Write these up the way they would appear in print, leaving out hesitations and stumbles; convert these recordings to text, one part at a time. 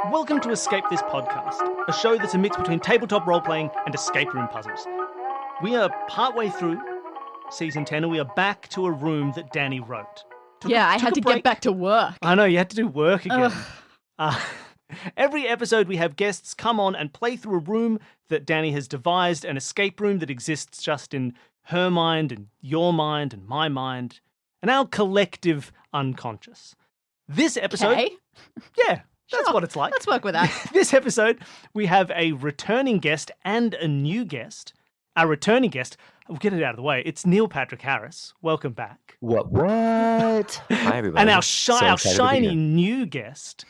Welcome to Escape This Podcast, a show that's a mix between tabletop role-playing and escape room puzzles. We are partway through Season 10 and we are back to a room that Danny wrote. I had to get back to work. I know, you had to do work again. Every episode we have guests come on and play through a room that Danny has devised, an escape room that exists just in her mind and your mind and my mind and our collective unconscious. This episode... Okay. Yeah, that's Sure. what it's like. Let's work with that. This episode, we have a returning guest and a new guest. Our returning guest, we'll get it out of the way, it's Neil Patrick Harris. Welcome back. What? Hi, everybody. And our So excited to be shiny here. new guest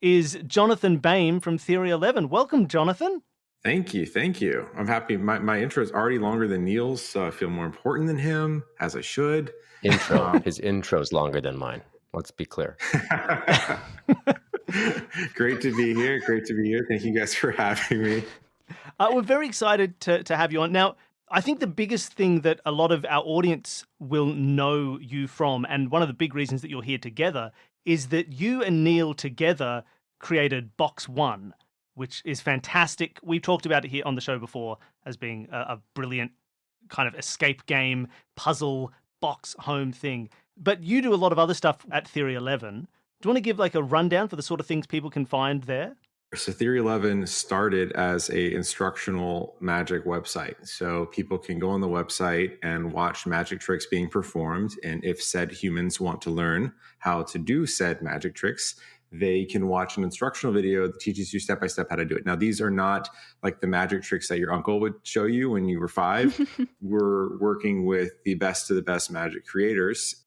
is Jonathan Bain from Theory 11. Welcome, Jonathan. Thank you. I'm happy. My intro is already longer than Neil's, so I feel more important than him, as I should. His intro's longer than mine. Let's be clear. Great to be here. Thank you guys for having me. We're very excited to have you on. Now, I think the biggest thing that a lot of our audience will know you from, and one of the big reasons that you're here together, is that you and Neil together created Box One, which is fantastic. We've talked about it here on the show before as being a brilliant kind of escape game, puzzle, box home thing. But you do a lot of other stuff at Theory 11. Do you want to give like a rundown for the sort of things people can find there? So Theory 11 started as a instructional magic website. So people can go on the website and watch magic tricks being performed. And if said humans want to learn how to do said magic tricks, they can watch an instructional video that teaches you step by step how to do it. Now, these are not like the magic tricks that your uncle would show you when you were 5. We're working with the best of the best magic creators.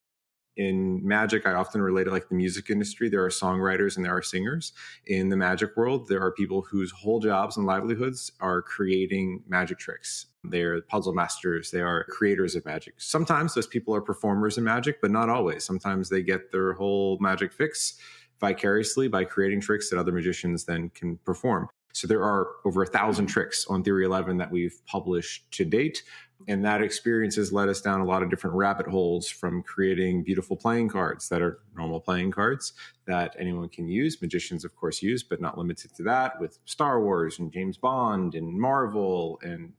In magic, I often relate it like the music industry. There are songwriters and there are singers. In the magic world, there are people whose whole jobs and livelihoods are creating magic tricks. They're puzzle masters. They are creators of magic. Sometimes those people are performers in magic, but not always. Sometimes they get their whole magic fix vicariously by creating tricks that other magicians then can perform. So there are over 1,000 tricks on Theory 11 that we've published to date. And that experience has led us down a lot of different rabbit holes, from creating beautiful playing cards that are normal playing cards that anyone can use. Magicians, of course, use, but not limited to that, with Star Wars and James Bond and Marvel and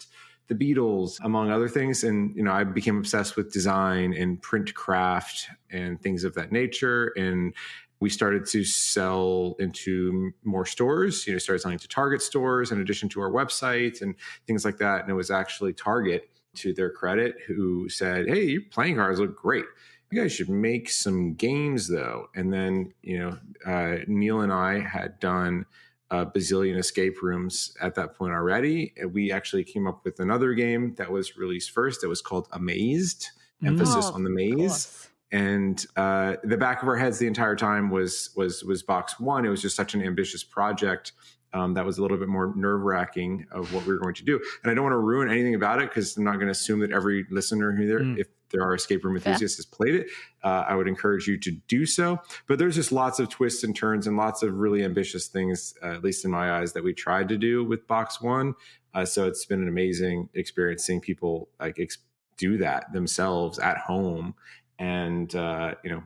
the Beatles, among other things. And, I became obsessed with design and print craft and things of that nature. And we started to sell into more stores, started selling to Target stores in addition to our website and things like that. And it was actually Target, to their credit, who said, "Hey, your playing cards look great. You guys should make some games though." And then, Neil and I had done a bazillion escape rooms at that point already. And we actually came up with another game that was released first. It was called Amazed, emphasis on the maze. And the back of our heads the entire time was Box One. It was just such an ambitious project that was a little bit more nerve-wracking of what we were going to do. And I don't want to ruin anything about it, because I'm not going to assume that every listener who if there are escape room enthusiasts, has played it. I would encourage you to do so. But there's just lots of twists and turns and lots of really ambitious things, at least in my eyes, that we tried to do with Box One. So it's been an amazing experience seeing people do that themselves at home. And,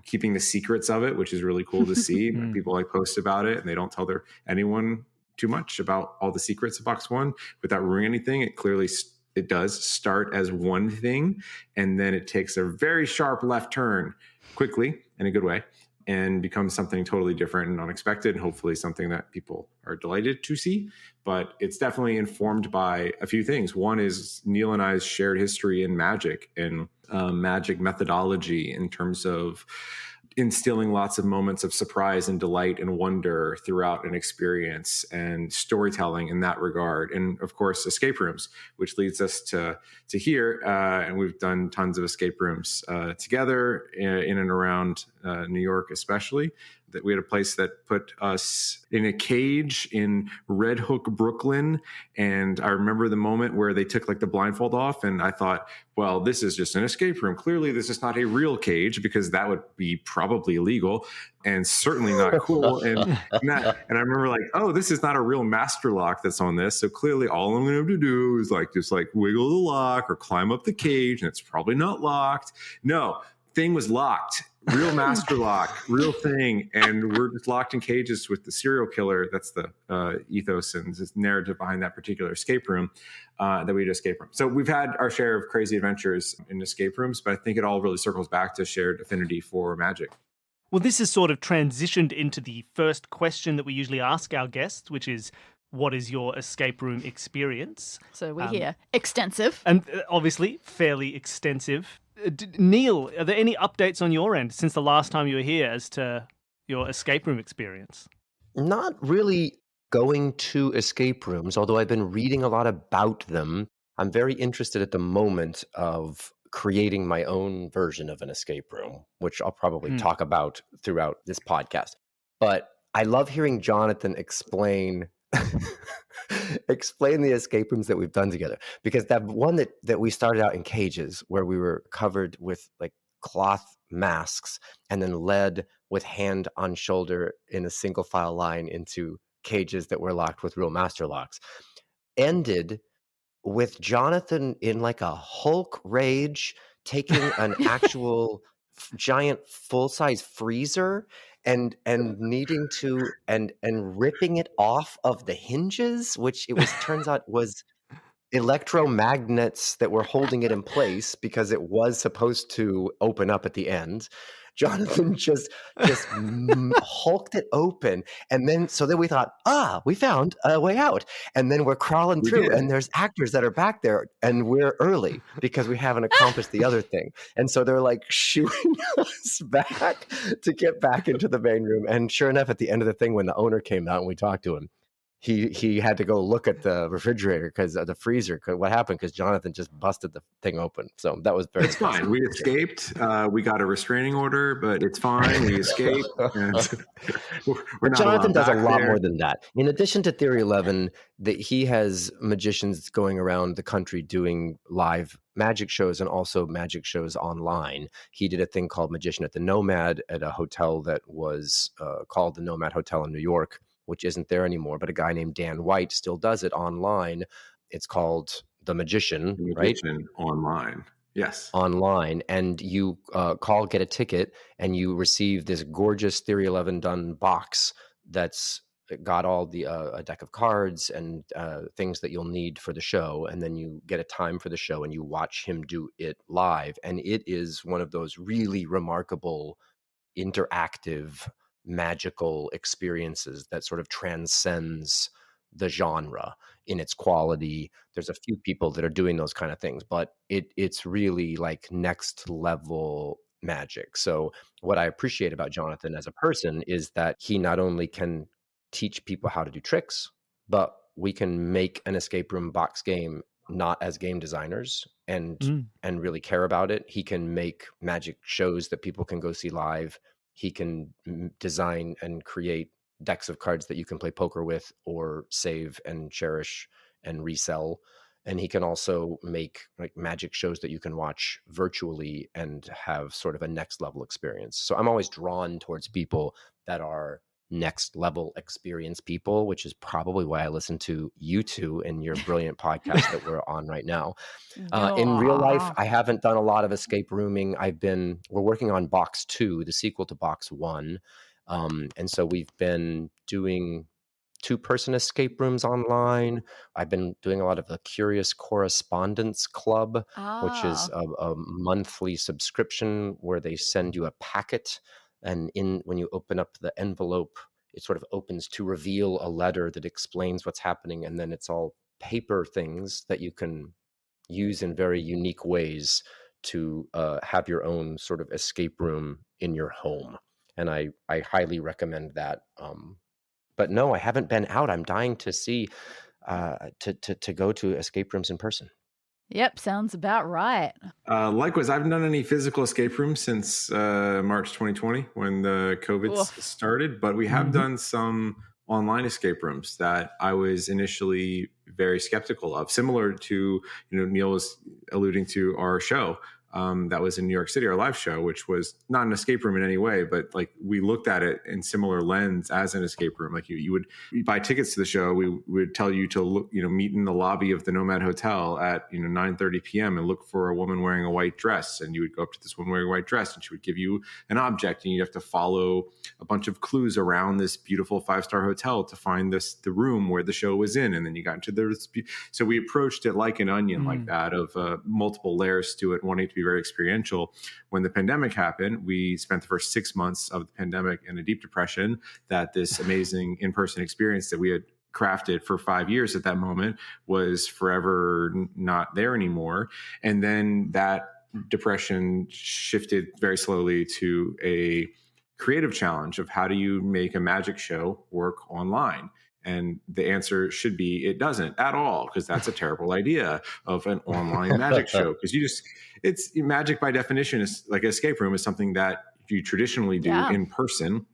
keeping the secrets of it, which is really cool to see. People post about it and they don't tell anyone too much about all the secrets of Box One without ruining anything. It clearly, it does start as one thing, and then it takes a very sharp left turn quickly in a good way and becomes something totally different and unexpected, and hopefully something that people are delighted to see. But it's definitely informed by a few things. One is Neil and I's shared history in magic and magic methodology, in terms of instilling lots of moments of surprise and delight and wonder throughout an experience, and storytelling in that regard. And of course, escape rooms, which leads us to here. And we've done tons of escape rooms together in and around New York, especially. That we had a place that put us in a cage in Red Hook, Brooklyn. And I remember the moment where they took the blindfold off, and I thought, well, this is just an escape room. Clearly, this is not a real cage, because that would be probably illegal and certainly not cool. And I remember oh, this is not a real master lock that's on this. So clearly all I'm going to have to do is just wiggle the lock or climb up the cage, and it's probably not locked. No, thing was locked real master lock, real thing, and we're just locked in cages with the serial killer. That's the ethos and this narrative behind that particular escape room that we did escape from. So we've had our share of crazy adventures in escape rooms, but I think it all really circles back to shared affinity for magic. Well, this has sort of transitioned into the first question that we usually ask our guests, which is, what is your escape room experience? So we hear extensive. And obviously, fairly extensive. Neil, are there any updates on your end since the last time you were here as to your escape room experience? Not really going to escape rooms, although I've been reading a lot about them. I'm very interested at the moment of creating my own version of an escape room, which I'll probably talk about throughout this podcast. But I love hearing Jonathan explain the escape rooms that we've done together, because that one that we started out in cages where we were covered with like cloth masks and then led with hand on shoulder in a single file line into cages that were locked with real master locks ended with Jonathan in like a Hulk rage, taking an actual giant full-size freezer and needing to and ripping it off of the hinges, which it was turns out was electromagnets that were holding it in place because it was supposed to open up at the end. Jonathan just hulked it open, and then we thought, we found a way out, and then we're crawling through, and there's actors that are back there, and we're early because we haven't accomplished the other thing, and so they're like shooting us back to get back into the main room. And sure enough, at the end of the thing, when the owner came out and we talked to him, he had to go look at the refrigerator because the freezer. What happened? Because Jonathan just busted the thing open. So that was very. It's fine. We escaped. We got a restraining order, but it's fine. We escaped. But Jonathan does a lot more than that. In addition to Theory 11, that he has magicians going around the country doing live magic shows and also magic shows online. He did a thing called Magician at the Nomad at a hotel that was called the Nomad Hotel in New York, which isn't there anymore, but a guy named Dan White still does it online. It's called The Magician, right? Online. Yes. Online. And you get a ticket, and you receive this gorgeous Theory 11 done box that's got all the a deck of cards and things that you'll need for the show. And then you get a time for the show and you watch him do it live. And it is one of those really remarkable interactive magical experiences that sort of transcends the genre in its quality. There's a few people that are doing those kind of things, but it's really like next level magic. So what I appreciate about Jonathan as a person is that he not only can teach people how to do tricks, but we can make an escape room box game not as game designers and really care about it. He can make magic shows that people can go see live. He can design and create decks of cards that you can play poker with or save and cherish and resell. And he can also make like magic shows that you can watch virtually and have sort of a next level experience. So I'm always drawn towards people that are next level experience people, which is probably why I listen to you two in your brilliant podcast that we're on right now. In real life, I haven't done a lot of escape rooming. We're working on Box 2, the sequel to Box 1. And so we've been doing 2-person escape rooms online. I've been doing a lot of the Curious Correspondence Club, which is a monthly subscription where they send you a packet. And when you open up the envelope, it sort of opens to reveal a letter that explains what's happening. And then it's all paper things that you can use in very unique ways to have your own sort of escape room in your home. And I highly recommend that. But no, I haven't been out. I'm dying to see, to go to escape rooms in person. Yep, sounds about right. Likewise, I haven't done any physical escape rooms since March 2020 when the COVID started, but we have done some online escape rooms that I was initially very skeptical of. Similar to, Neil was alluding to our show. that was in New York City, our live show, which was not an escape room in any way, but like we looked at it in similar lens as an escape room. Like you would buy tickets to the show. We would tell you to look, meet in the lobby of the Nomad Hotel at 9:30 p.m. and look for a woman wearing a white dress. And you would go up to this woman wearing a white dress, and she would give you an object, and you have to follow a bunch of clues around this beautiful 5-star hotel to find the room where the show was in. And then you got into so we approached it like an onion, like that, of multiple layers to it, wanting to be very experiential. When the pandemic happened, we spent the first 6 months of the pandemic in a deep depression that this amazing in-person experience that we had crafted for 5 years at that moment was forever not there anymore. And then that depression shifted very slowly to a creative challenge of how do you make a magic show work online? And the answer should be it doesn't at all, because that's a terrible idea of an online magic show. Because it's magic by definition is like an escape room is something that you traditionally do in person.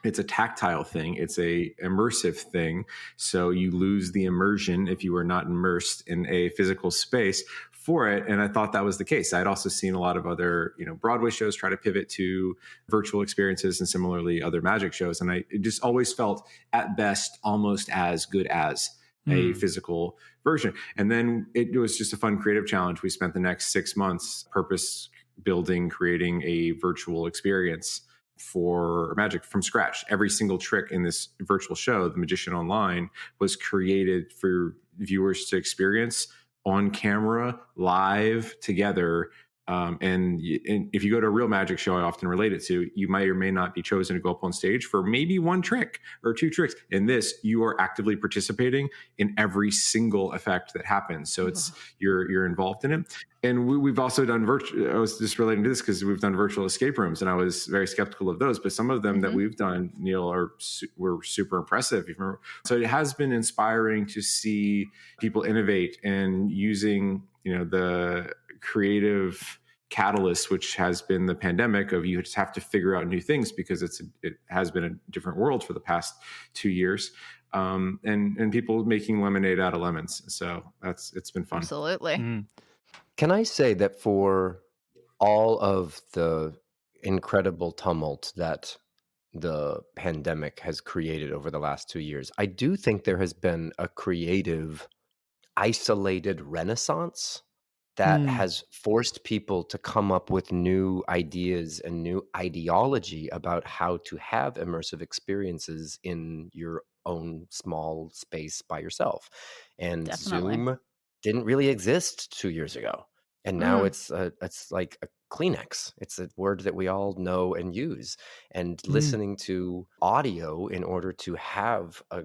It's a tactile thing. It's a immersive thing. So you lose the immersion if you are not immersed in a physical space for it. And I thought that was the case. I'd also seen a lot of other, Broadway shows try to pivot to virtual experiences, and similarly other magic shows. And it just always felt at best almost as good as a physical version. And then it was just a fun creative challenge. We spent the next 6 months purpose building, creating a virtual experience for magic from scratch. Every single trick in this virtual show, The Magician Online, was created for viewers to experience on camera, live, together. And if you go to a real magic show, I often relate it to, you might or may not be chosen to go up on stage for maybe one trick or two tricks. In this, you are actively participating in every single effect that happens. So you're involved in it. And we've also done I was just relating to this because we've done virtual escape rooms, and I was very skeptical of those. But some of them that we've done, Neil, were super impressive. If you remember. So it has been inspiring to see people innovate and using, the creative catalyst, which has been the pandemic, of you just have to figure out new things because it has been a different world for the past 2 years. And people making lemonade out of lemons. So it's been fun. Absolutely. Can I say that for all of the incredible tumult that the pandemic has created over the last 2 years, I do think there has been a creative, isolated renaissance that has forced people to come up with new ideas and new ideology about how to have immersive experiences in your own small space by yourself. And Definitely. Zoom didn't really exist 2 years ago. And now it's like a Kleenex. It's a word that we all know and use. And listening to audio in order to have a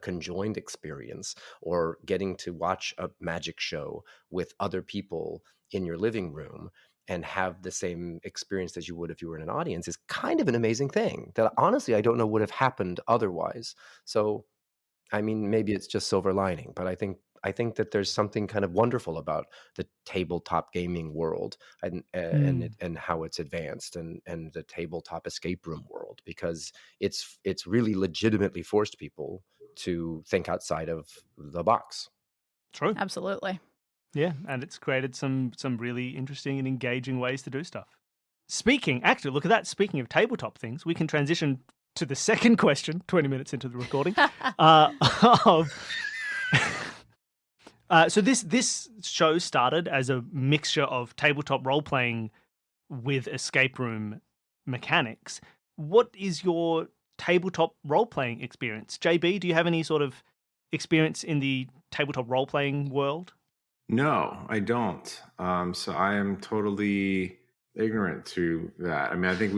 conjoined experience, or getting to watch a magic show with other people in your living room and have the same experience as you would if you were in an audience, is kind of an amazing thing that honestly I don't know would have happened otherwise. So I mean, maybe it's just silver lining, but I think that there's something kind of wonderful about the tabletop gaming world and how it's advanced, and the tabletop escape room world, because it's really legitimately forced people to think outside of the box. True. Absolutely. Yeah, and it's created some really interesting and engaging ways to do stuff. Actually, look at that. Speaking of tabletop things, we can transition to the second question, 20 minutes into the recording. So this show started as a mixture of tabletop role-playing with escape room mechanics. What is your tabletop role-playing experience? JB, do you have any sort of experience in the tabletop role-playing world? No, I don't. So I am totally ignorant to that. I mean, I think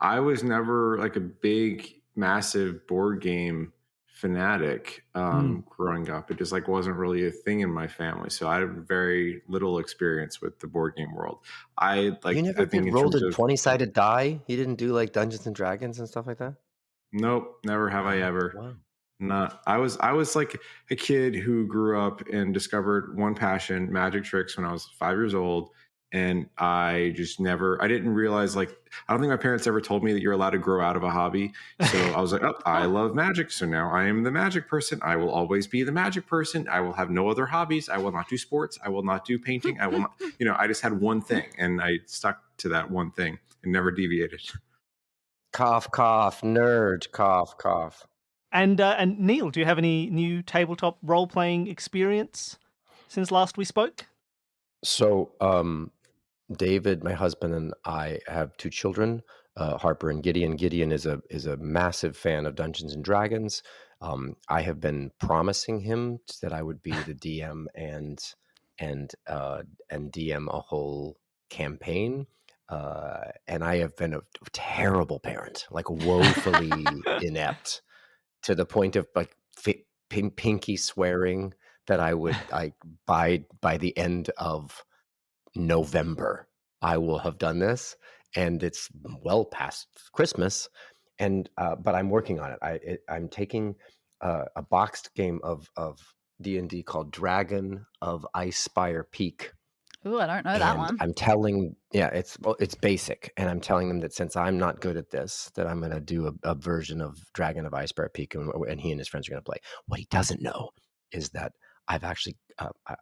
I was never like a big, massive board game fanatic growing up. It just like wasn't really a thing in my family. So I had very little experience with the board game world. You never rolled a 20-sided die? You didn't do like Dungeons and Dragons and stuff like that? Nope, never have I ever. Wow. Not. I was like a kid who grew up and discovered one passion, magic tricks, when I was 5 years old. And I didn't realize, like, I don't think my parents ever told me that you're allowed to grow out of a hobby. So I was like, oh, I love magic. So now I am the magic person. I will always be the magic person. I will have no other hobbies. I will not do sports. I will not do painting. I will not, I just had one thing and I stuck to that one thing and never deviated. Cough, cough, nerd, cough, cough. And Neil, do you have any new tabletop role-playing experience since last we spoke? So, David, my husband, and I have two children, Harper and Gideon. Gideon is a massive fan of Dungeons and Dragons. I have been promising him that I would be the DM and DM a whole campaign. And I have been a terrible parent, like woefully inept, to the point of like pinky swearing that I would, by the end of November, I will have done this, and it's well past Christmas, and but I'm working on it. I'm taking a boxed game of D&D called Dragon of Icespire Peak. Ooh, I don't know that one. I'm telling, it's basic, and I'm telling them that since I'm not good at this, that I'm going to do a version of Dragon of Icespire Peak, and he and his friends are going to play. What he doesn't know is that I've actually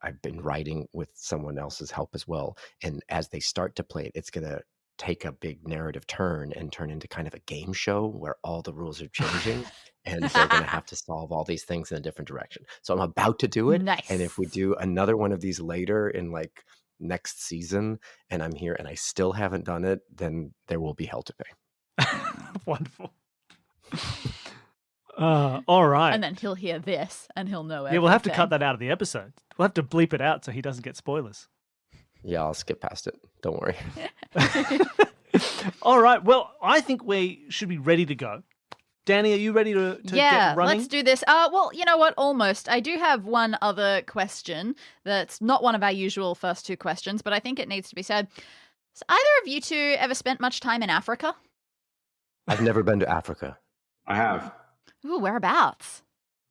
I've been writing with someone else's help as well, and as they start to play it, it's going to take a big narrative turn and turn into kind of a game show where all the rules are changing, and they're going to have to solve all these things in a different direction. So I'm about to do it, Nice. and if we do another one of these later in like next season, and I'm here and I still haven't done it, then there will be hell to pay. Wonderful. All right. And then he'll hear this and he'll know Yeah, we'll have to everything. cut that out of the episode. We'll have to bleep it out so he doesn't get spoilers. Yeah, I'll skip past it. Don't worry. All right. Well, I think we should be ready to go. Danny, are you ready to Yeah, get running? let's do this. Well, you know what? Almost. I do have one other question that's not one of our usual first two questions, but I think it needs to be said. Has either of you two ever spent much time in Africa? I've never been to Africa. I have. Ooh, whereabouts?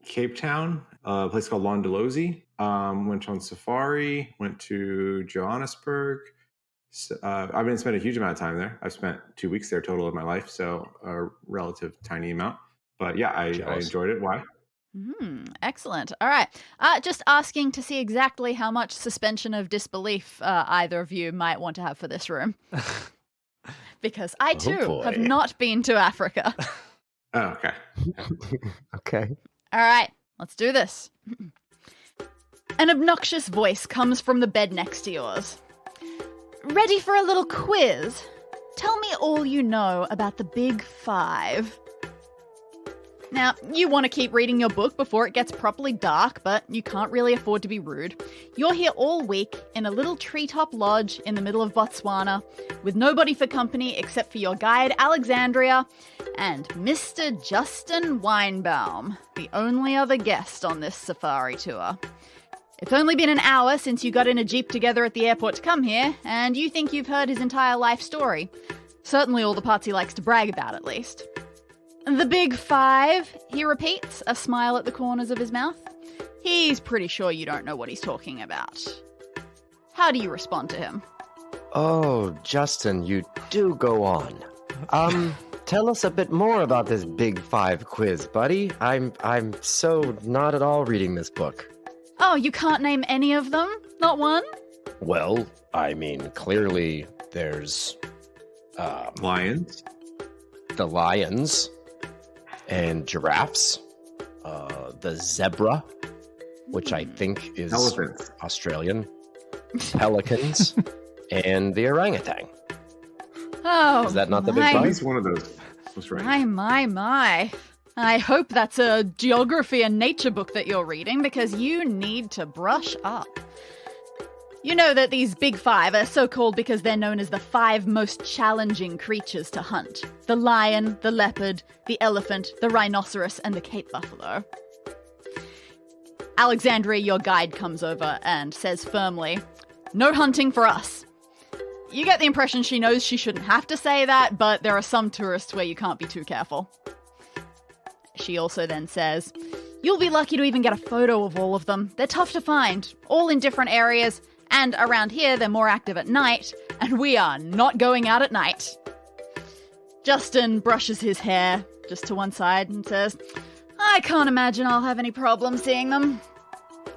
Cape Town, a place called Londolozi. Went on safari, went to Johannesburg. I didn't spend a huge amount of time there. I've spent 2 weeks there total of my life, so a relative tiny amount. But yeah, I enjoyed it. Why? Excellent. All right. Just asking to see exactly how much suspension of disbelief either of you might want to have for this room. Because I too have not been to Africa. Oh, okay. Okay. All right, let's do this. An obnoxious voice comes from the bed next to yours. Ready for a little quiz? Tell me all you know about the Big Five. Now, you want to keep reading your book before it gets properly dark, but you can't really afford to be rude. You're here all week in a little treetop lodge in the middle of Botswana, with nobody for company except for your guide Alexandria and Mr. Justin Weinbaum, the only other guest on this safari tour. It's only been an hour since you got in a jeep together at the airport to come here, and you think you've heard his entire life story. Certainly all the parts he likes to brag about, at least. The Big Five, he repeats, a smile at the corners of his mouth. He's pretty sure you don't know what he's talking about. How do you respond to him? Oh, Justin, you do go on. Tell us a bit more about this Big Five quiz, buddy. I'm so not at all reading this book. Oh, you can't name any of them? Not one? Well, I mean, clearly there's Lions. the lions and giraffes, the zebra, which I think is Elephants. Australian, pelicans, and the orangutan. Oh, Is that not the Big my. At Five? least one of those was right. My. I hope that's a geography and nature book that you're reading, because you need to brush up. You know that these Big Five are so called because they're known as the 5 most challenging creatures to hunt. The lion, the leopard, the elephant, the rhinoceros, and the Cape buffalo. Alexandria, your guide, comes over and says firmly, "No hunting for us." You get the impression she knows she shouldn't have to say that, but there are some tourists where you can't be too careful. She also then says, "You'll be lucky to even get a photo of all of them. They're tough to find, all in different areas, And around here, they're more active at night, and we are not going out at night. Justin brushes his hair just to one side and says, I can't imagine I'll have any problem seeing them.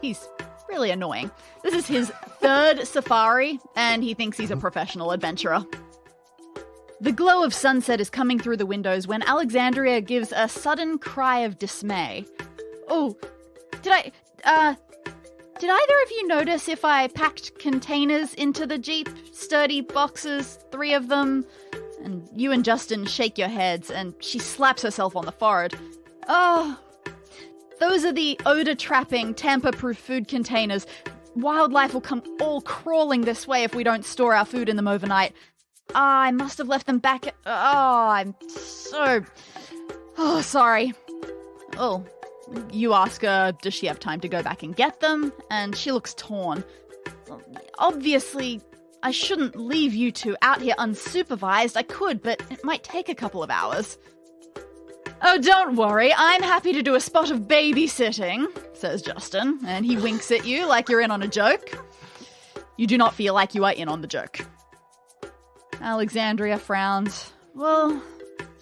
He's really annoying. This is his third safari, and he thinks he's a professional adventurer. The glow of sunset is coming through the windows when Alexandria gives a sudden cry of dismay. Oh, did either of you notice if I packed containers into the Jeep? Sturdy boxes, 3 of them? And you and Justin shake your heads, and she slaps herself on the forehead. Oh, those are the odor-trapping, tamper-proof food containers. Wildlife will come all crawling this way if we don't store our food in them overnight. I must have left them back. I'm so... Oh, sorry. Oh, you ask her, does she have time to go back and get them? And she looks torn. Obviously, I shouldn't leave you two out here unsupervised. I could, but it might take a couple of hours. Oh, don't worry. I'm happy to do a spot of babysitting, says Justin, and he winks at you like you're in on a joke. You do not feel like you are in on the joke. Alexandria frowns. Well,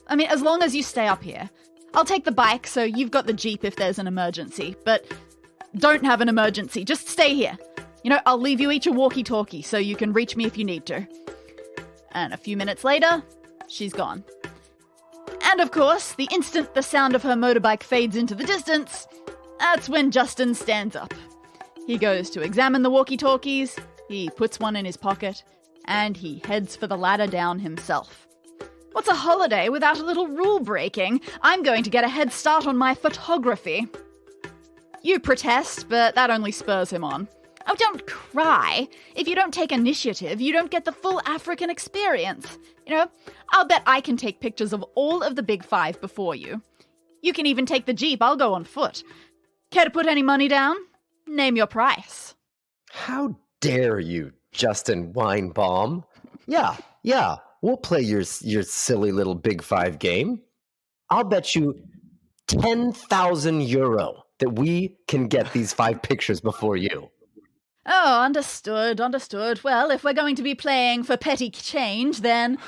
I mean, as long as you stay up here. I'll take the bike, so you've got the Jeep if there's an emergency, but don't have an emergency. Just stay here. You know, I'll leave you each a walkie-talkie so you can reach me if you need to. And a few minutes later, she's gone. And of course, the instant the sound of her motorbike fades into the distance, that's when Justin stands up. He goes to examine the walkie-talkies, he puts one in his pocket, and he heads for the ladder down himself. What's a holiday without a little rule breaking? I'm going to get a head start on my photography. You protest, but that only spurs him on. Oh, don't cry. If you don't take initiative, you don't get the full African experience. You know, I'll bet I can take pictures of all of the big 5 before you. You can even take the Jeep, I'll go on foot. Care to put any money down? Name your price. How dare you, Justin Weinbaum? Yeah, we'll play your silly little Big 5 game. I'll bet you 10,000 euro that we can get these 5 pictures before you. Oh, understood. Well, if we're going to be playing for petty change, then,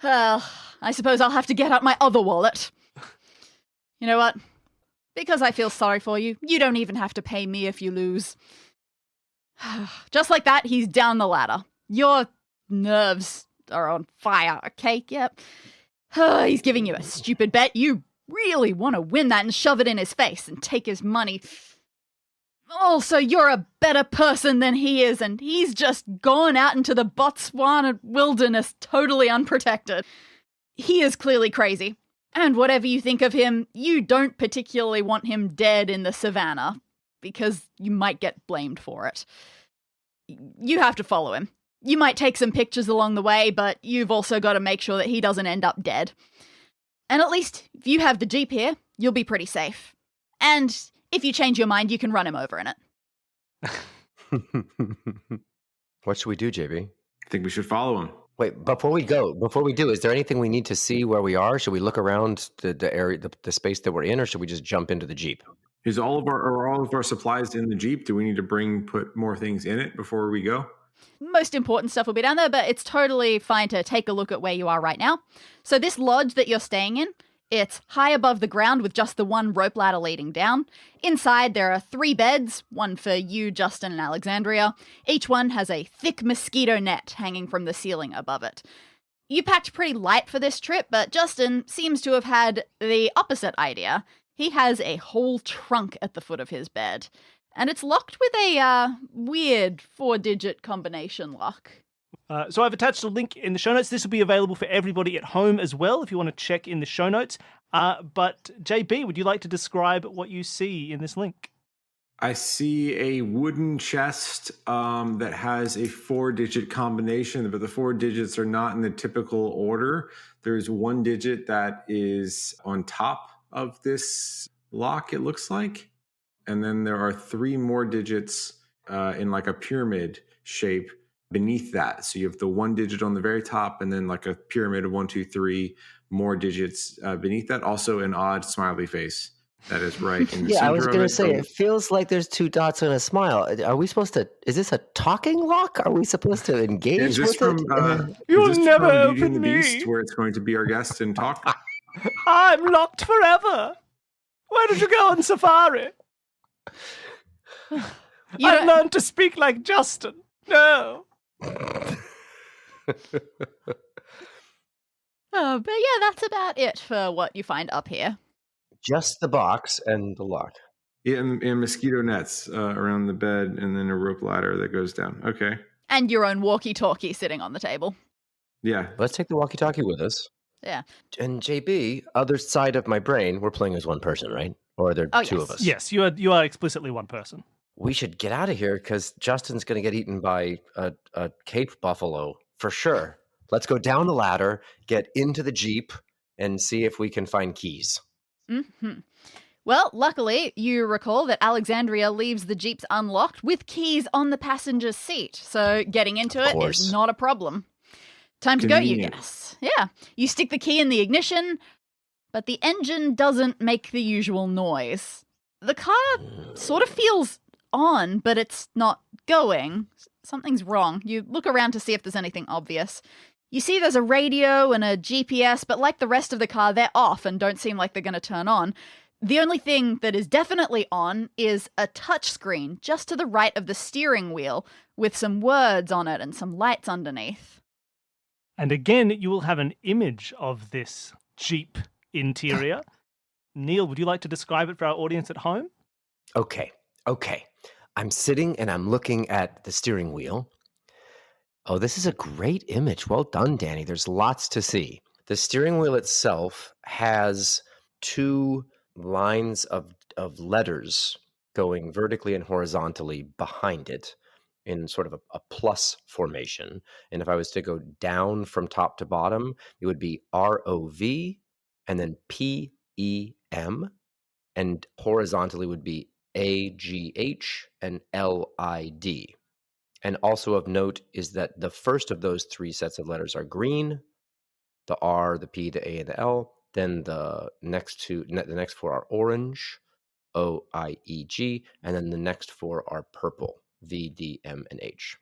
well, I suppose I'll have to get out my other wallet. You know what? Because I feel sorry for you, you don't even have to pay me if you lose. Just like that, he's down the ladder. Your nerves are on fire, okay? Yep. He's giving you a stupid bet. You really want to win that and shove it in his face and take his money. Also, you're a better person than he is, and he's just gone out into the Botswana wilderness totally unprotected. He is clearly crazy. And whatever you think of him, you don't particularly want him dead in the savannah, because you might get blamed for it. You have to follow him. You might take some pictures along the way, but you've also got to make sure that he doesn't end up dead. And at least, if you have the Jeep here, you'll be pretty safe. And if you change your mind, you can run him over in it. What should we do, JB? I think we should follow him. Wait, before we do, is there anything we need to see where we are? Should we look around the area, the space that we're in, or should we just jump into the Jeep? Are all of our supplies in the Jeep? Do we need to put more things in it before we go? Most important stuff will be down there, but it's totally fine to take a look at where you are right now. So this lodge that you're staying in, it's high above the ground with just the one rope ladder leading down. Inside, there are 3 beds, one for you, Justin, and Alexandria. Each one has a thick mosquito net hanging from the ceiling above it. You packed pretty light for this trip, but Justin seems to have had the opposite idea. He has a whole trunk at the foot of his bed, and it's locked with a weird 4-digit combination lock. So I've attached a link in the show notes. This will be available for everybody at home as well if you want to check in the show notes. But JB, would you like to describe what you see in this link? I see a wooden chest that has a 4-digit combination, but the 4 digits are not in the typical order. There's 1 digit that is on top of this lock, it looks like. And then there are 3 more digits in like a pyramid shape beneath that. So you have the 1 digit on the very top and then like a pyramid of 1, 2, 3 more digits beneath that. Also an odd smiley face That is right. In the Yeah, I was center of going to it, say, it feels like there's two dots and a smile. Are we supposed to, is this a talking lock? Are we supposed to is engage this with it? from You'll never Beauty and the open Beast, me. where it's going to be our guest and talk? I'm locked forever. Where did you go on safari? I've learned to speak like Justin. No. Oh, but yeah, that's about it for what you find up here. Just the box and the lock. Yeah, and mosquito nets around the bed, and then a rope ladder that goes down. Okay. And your own walkie-talkie sitting on the table. Yeah. Let's take the walkie-talkie with us. Yeah. And JB, other side of my brain, we're playing as one person, right? Or are there two of us? Yes, you are explicitly one person. We should get out of here because Justin's going to get eaten by a Cape buffalo for sure. Let's go down the ladder, get into the Jeep, and see if we can find keys. Mm-hmm. Well, luckily, you recall that Alexandria leaves the Jeeps unlocked with keys on the passenger's seat, so getting into it is not a problem. Time to go, you guess. Yeah. You stick the key in the ignition, but the engine doesn't make the usual noise. The car sort of feels on, but it's not going. Something's wrong. You look around to see if there's anything obvious. You see there's a radio and a GPS, but like the rest of the car, they're off and don't seem like they're going to turn on. The only thing that is definitely on is a touchscreen just to the right of the steering wheel with some words on it and some lights underneath. And again, you will have an image of this Jeep interior. Neil, would you like to describe it for our audience at home? Okay. I'm sitting and I'm looking at the steering wheel. Oh, this is a great image. Well done, Danny. There's lots to see. The steering wheel itself has two lines of letters going vertically and horizontally behind it in sort of a plus formation. And if I was to go down from top to bottom, it would be ROV and then PEM, and horizontally would be AGH and LID. And also of note is that the first of those three sets of letters are green, the R, the P, the A, and the L. Then the next four are orange, OIEG, and then the next four are purple, V, D, M, and H.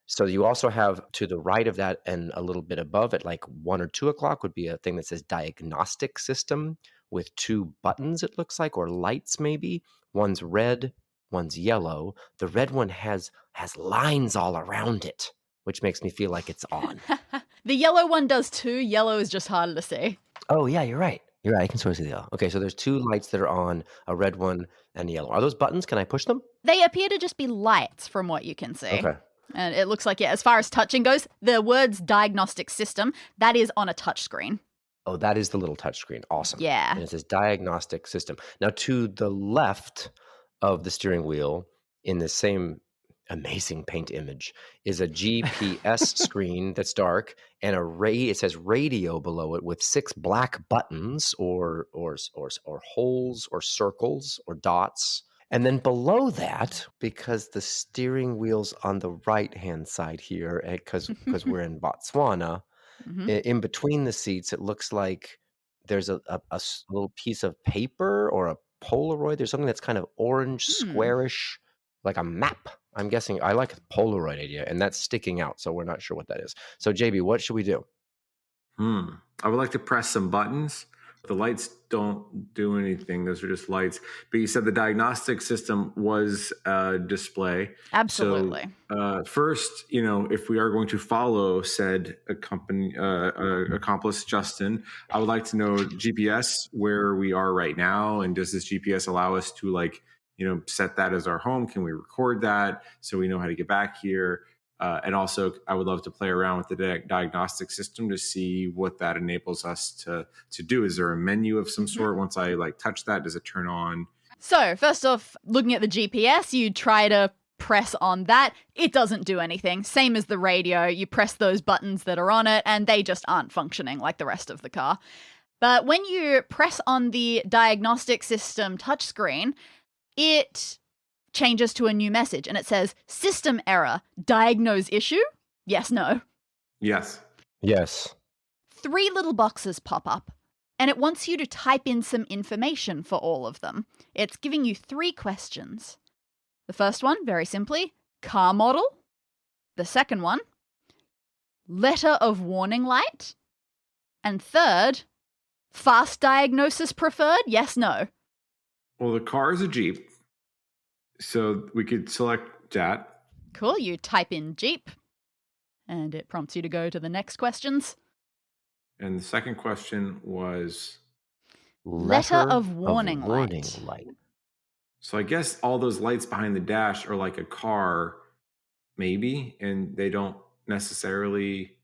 So you also have to the right of that and a little bit above at like 1 or 2 o'clock would be a thing that says diagnostic system with two buttons, it looks like, or lights maybe. One's red, one's yellow. The red one has lines all around it, which makes me feel like it's on. The yellow one does too. Yellow is just harder to see. Oh, yeah, you're right. You're right. I can sort of see the yellow. Okay, so there's two lights that are on, a red one and a yellow. Are those buttons? Can I push them? They appear to just be lights from what you can see. Okay. And it looks like, yeah, as far as touching goes, the words diagnostic system, that is on a touch screen. Oh, that is the little touch screen. Awesome. Yeah. And it says diagnostic system. Now, to the left of the steering wheel, in the same amazing paint image, is a GPS screen that's dark, and it says radio below it with 6 black buttons or holes or circles or dots. And then below that, because the steering wheel's on the right-hand side here, because we're in Botswana, in between the seats, it looks like there's a little piece of paper or a Polaroid. There's something that's kind of orange, squarish, like a map. I'm guessing. I like the Polaroid idea, and that's sticking out, so we're not sure what that is. So, JB, what should we do? I would like to press some buttons. The lights don't do anything. Those are just lights. But you said the diagnostic system was a display. Absolutely. So, first, if we are going to follow said accomplice Justin, I would like to know GPS, where we are right now. And does this GPS allow us to set that as our home? Can we record that so we know how to get back here? And also, I would love to play around with the diagnostic system to see what that enables us to do. Is there a menu of some sort? Once I touch that, does it turn on? So first off, looking at the GPS, you try to press on that. It doesn't do anything. Same as the radio. You press those buttons that are on it and they just aren't functioning like the rest of the car. But when you press on the diagnostic system touchscreen, it changes to a new message and it says, system error, diagnose issue? Yes, no. Yes. 3 little boxes pop up. and it wants you to type in some information for all of them. It's giving you 3 questions. The first one, very simply, car model. The second one, letter of warning light. And third, fast diagnosis preferred, yes, no. Well, the car is a Jeep, so we could select that. Cool, you type in Jeep, and it prompts you to go to the next questions. And the second question was Letter of warning light. So I guess all those lights behind the dash are like a car, maybe, and they don't necessarily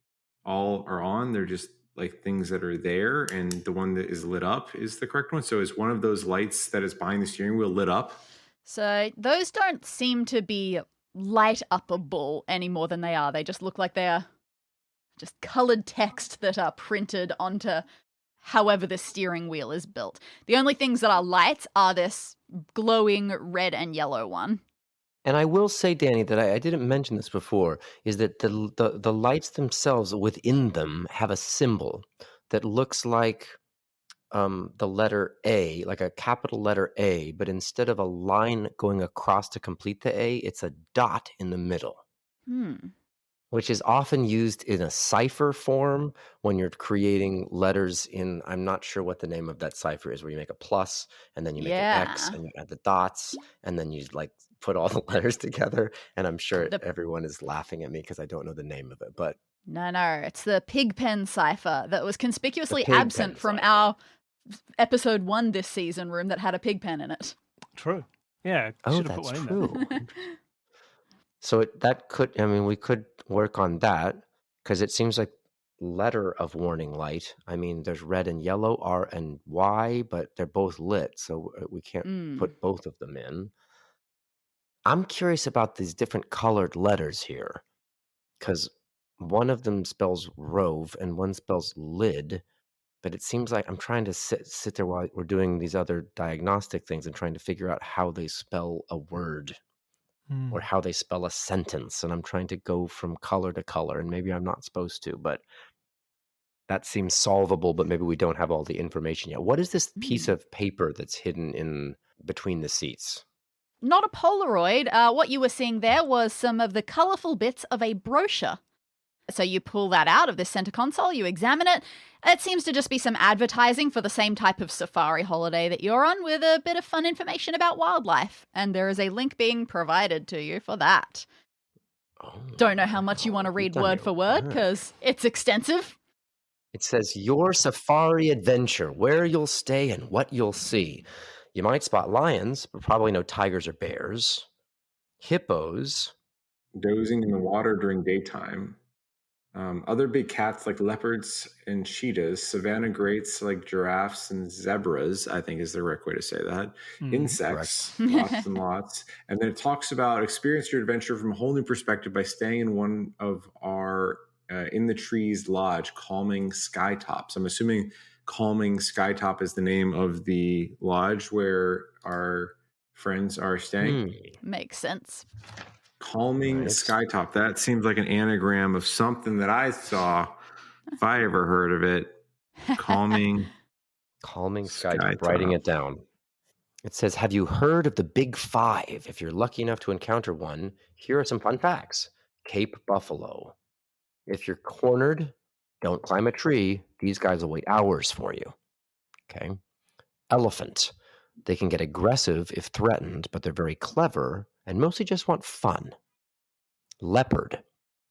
all are on. They're just like things that are there, and the one that is lit up is the correct one. So is one of those lights that is behind the steering wheel lit up? So those don't seem to be light upable any more than they are. They just look like they're just coloured text that are printed onto however the steering wheel is built. The only things that are lights are this glowing red and yellow one. And I will say, Danny, that I didn't mention this before, is that the lights themselves within them have a symbol that looks like the letter A, like a capital letter A, but instead of a line going across to complete the A, it's a dot in the middle. Which is often used in a cipher form when you're creating letters in, I'm not sure what the name of that cipher is, where you make a plus and then you make an X and you add the dots and then you like put all the letters together. And I'm sure everyone is laughing at me because I don't know the name of it, but no, it's the Pigpen cipher that was conspicuously absent from our episode 1 this season room that had a pig pen in it. True. Yeah. Oh, that's true. So that could, I mean, we could work on that because it seems like letter of warning light. I mean, there's red and yellow, R and Y, but they're both lit, so we can't put both of them in. I'm curious about these different colored letters here because one of them spells rove and one spells lid, but it seems like I'm trying to sit there while we're doing these other diagnostic things and trying to figure out how they spell a word. Or how they spell a sentence, and I'm trying to go from color to color, and maybe I'm not supposed to, but that seems solvable, but maybe we don't have all the information yet. What is this piece of paper that's hidden in between the seats? Not a Polaroid. What you were seeing there was some of the colourful bits of a brochure. So you pull that out of this center console, you examine it. It seems to just be some advertising for the same type of safari holiday that you're on with a bit of fun information about wildlife. And there is a link being provided to you for that. Don't know how much you want to read word for word because it's extensive. It says, your safari adventure, where you'll stay and what you'll see. You might spot lions, but probably no tigers or bears. Hippos. Dozing in the water during daytime. Other big cats like leopards and cheetahs, savanna greats like giraffes and zebras, I think is the correct way to say that. Insects, lots and lots. And then it talks about experience your adventure from a whole new perspective by staying in one of our in the trees lodge, Calming Skytops. I'm assuming Calming Skytop is the name of the lodge where our friends are staying. Makes sense. Calming Skytop. That seems like an anagram of something that I saw, if I ever heard of it. Calming Skytop. Writing it down. It says, have you heard of the Big Five? If you're lucky enough to encounter one, here are some fun facts. Cape Buffalo. If you're cornered, don't climb a tree. These guys will wait hours for you. Okay. Elephant. They can get aggressive if threatened, but they're very clever and mostly just want fun. Leopard.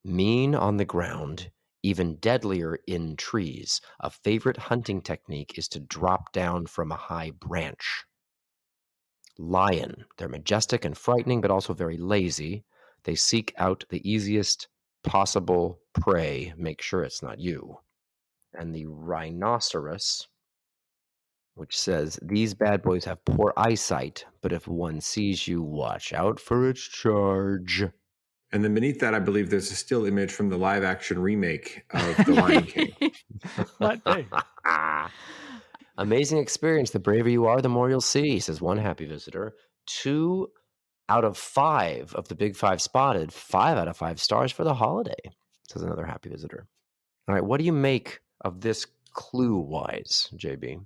Mean on the ground, even deadlier in trees. A favorite hunting technique is to drop down from a high branch. Lion. They're majestic and frightening, but also very lazy. They seek out the easiest possible prey. Make sure it's not you. And the rhinoceros, which says, these bad boys have poor eyesight, but if one sees you, watch out for its charge. And then beneath that, I believe there's a still image from the live action remake of The Lion King. Might be. Amazing experience. The braver you are, the more you'll see, says one happy visitor. 2 out of 5 of the Big Five spotted. 5 out of 5 stars for the holiday, says another happy visitor. All right, what do you make of this clue-wise, JB?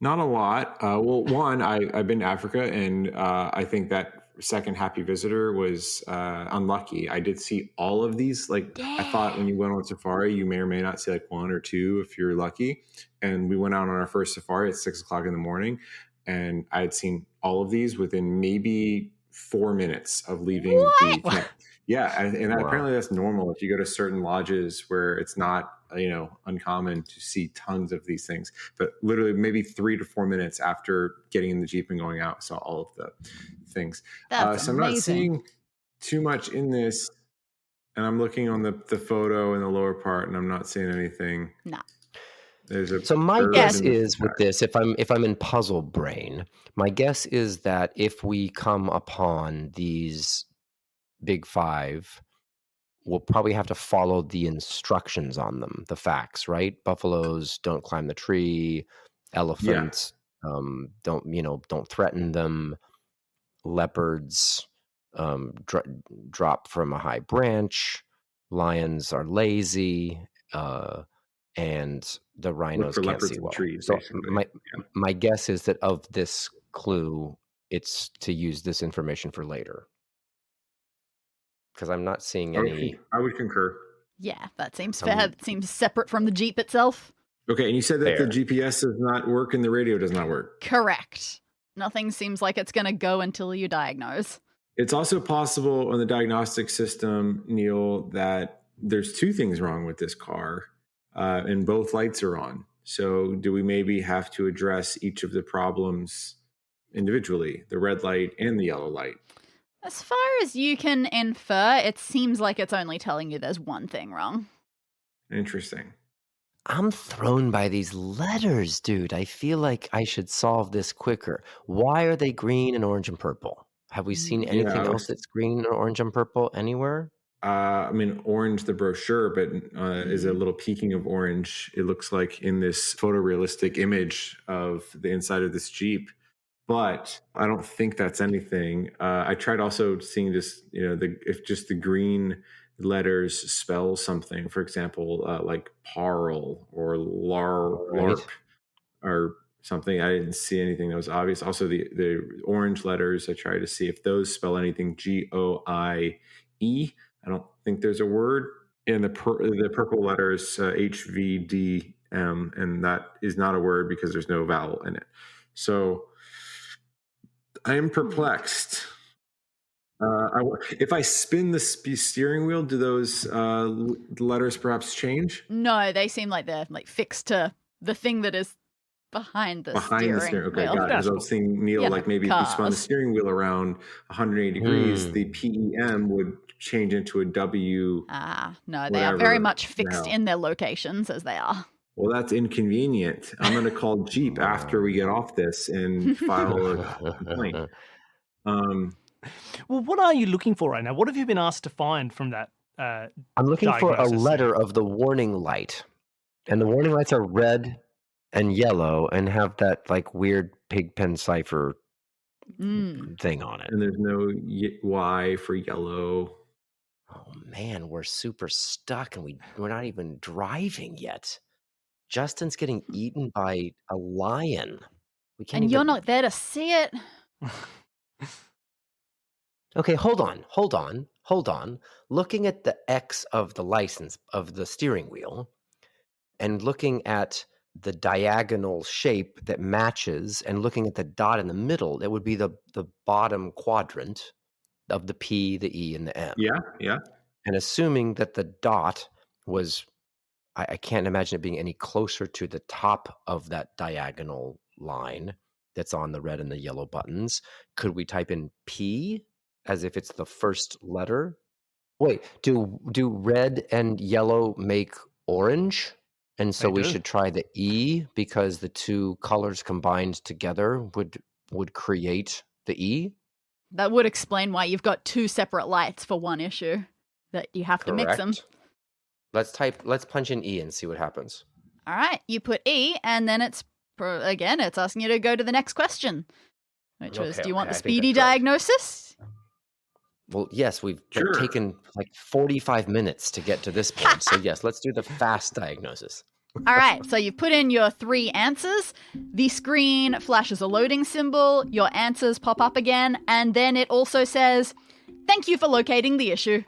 Not a lot. Well, one, I've been to Africa, and I think that second happy visitor was unlucky. I did see all of these. Like, I thought when you went on safari, you may or may not see like one or two if you're lucky. And we went out on our first safari at 6:00 in the morning, and I had seen all of these within maybe 4 minutes of leaving the camp. Yeah, and Wow. apparently that's normal if you go to certain lodges where it's not, uncommon to see tons of these things. But literally, maybe 3 to 4 minutes after getting in the Jeep and going out, saw all of the things. That's so I'm not amazing. seeing too much in this, and I'm looking on the photo in the lower part, and I'm not seeing anything. Nah. There's my bird guess in the is with sky. this, if I'm in puzzle brain, my guess is that if we come upon these big five, we'll probably have to follow the instructions on them, the facts, right? Buffaloes don't climb the tree. Elephants, don't threaten them. Leopards drop from a high branch. Lions are lazy. And the Look rhinos for can't leopards see in well. trees, So basically. my guess is that of this clue, it's to use this information for later. Because I'm not seeing any. I would concur. Yeah, that seems fair. It seems separate from the Jeep itself. Okay, and you said that Fair. the GPS does not work and the radio does not work. Correct. Nothing seems like it's going to go until you diagnose. It's also possible on the diagnostic system, Neil, that there's two things wrong with this car, and both lights are on. So do we maybe have to address each of the problems individually, the red light and the yellow light? As far as you can infer, it seems like it's only telling you there's one thing wrong. Interesting. I'm thrown by these letters, dude. I feel like I should solve this quicker. Why are they green and orange and purple? Have we seen anything else that's green or orange and purple anywhere? Orange, the brochure, but is a little peaking of orange. It looks like in this photorealistic image of the inside of this Jeep, but I don't think that's anything. I tried also seeing just, if just the green letters spell something, for example, like parl or larp or something. I didn't see anything that was obvious. Also, the orange letters, I tried to see if those spell anything. GOIE. I don't think there's a word. And the purple letters, HVDM, and that is not a word because there's no vowel in it. So I am perplexed. If I spin the steering wheel, do those letters perhaps change? No, they seem like they're fixed to the thing that is behind the steering Okay, wheel. got it. Because I was seeing Neil, like maybe if you spun the steering wheel around 180 degrees, the PEM would change into a W. No, they are very much fixed in their locations as they are. Well, that's inconvenient. I'm going to call Jeep after we get off this and file a complaint. Well, what are you looking for right now? What have you been asked to find from that? I'm looking for a letter of the warning light. And the warning lights are red and yellow and have that like weird pig pen cipher thing on it. And there's no Y for yellow. Oh man, we're super stuck and we're not even driving yet. Justin's getting eaten by a lion. And you're not there to see it. Okay, hold on. Looking at the X of the license of the steering wheel and looking at the diagonal shape that matches and looking at the dot in the middle, it would be the bottom quadrant of the P, the E, and the M. Yeah. And assuming that the dot was, I can't imagine it being any closer to the top of that diagonal line that's on the red and the yellow buttons. Could we type in P as if it's the first letter? Wait, do red and yellow make orange? And so we should try the E because the two colors combined together would create the E? That would explain why you've got two separate lights for one issue, that you have to mix them. Let's punch in E and see what happens. All right, you put E, and then it's asking you to go to the next question, which was, do you want the speedy diagnosis? Well, yes, we've taken like 45 minutes to get to this point. So yes, let's do the fast diagnosis. All right, so you've put in your 3 answers. The screen flashes a loading symbol, your answers pop up again, and then it also says, "Thank you for locating the issue."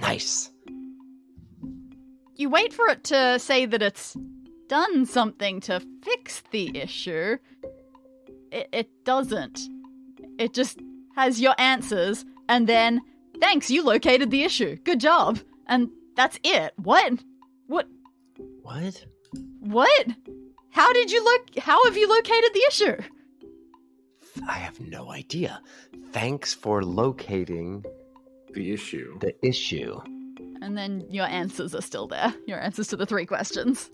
Nice. You wait for it to say that it's done something to fix the issue. It doesn't. It just has your answers, and then, "Thanks, you located the issue. Good job." And that's it. What? What? What? How have you located the issue? I have no idea. Thanks for locating The issue. the issue. And then your answers are still there. Your answers to the 3 questions.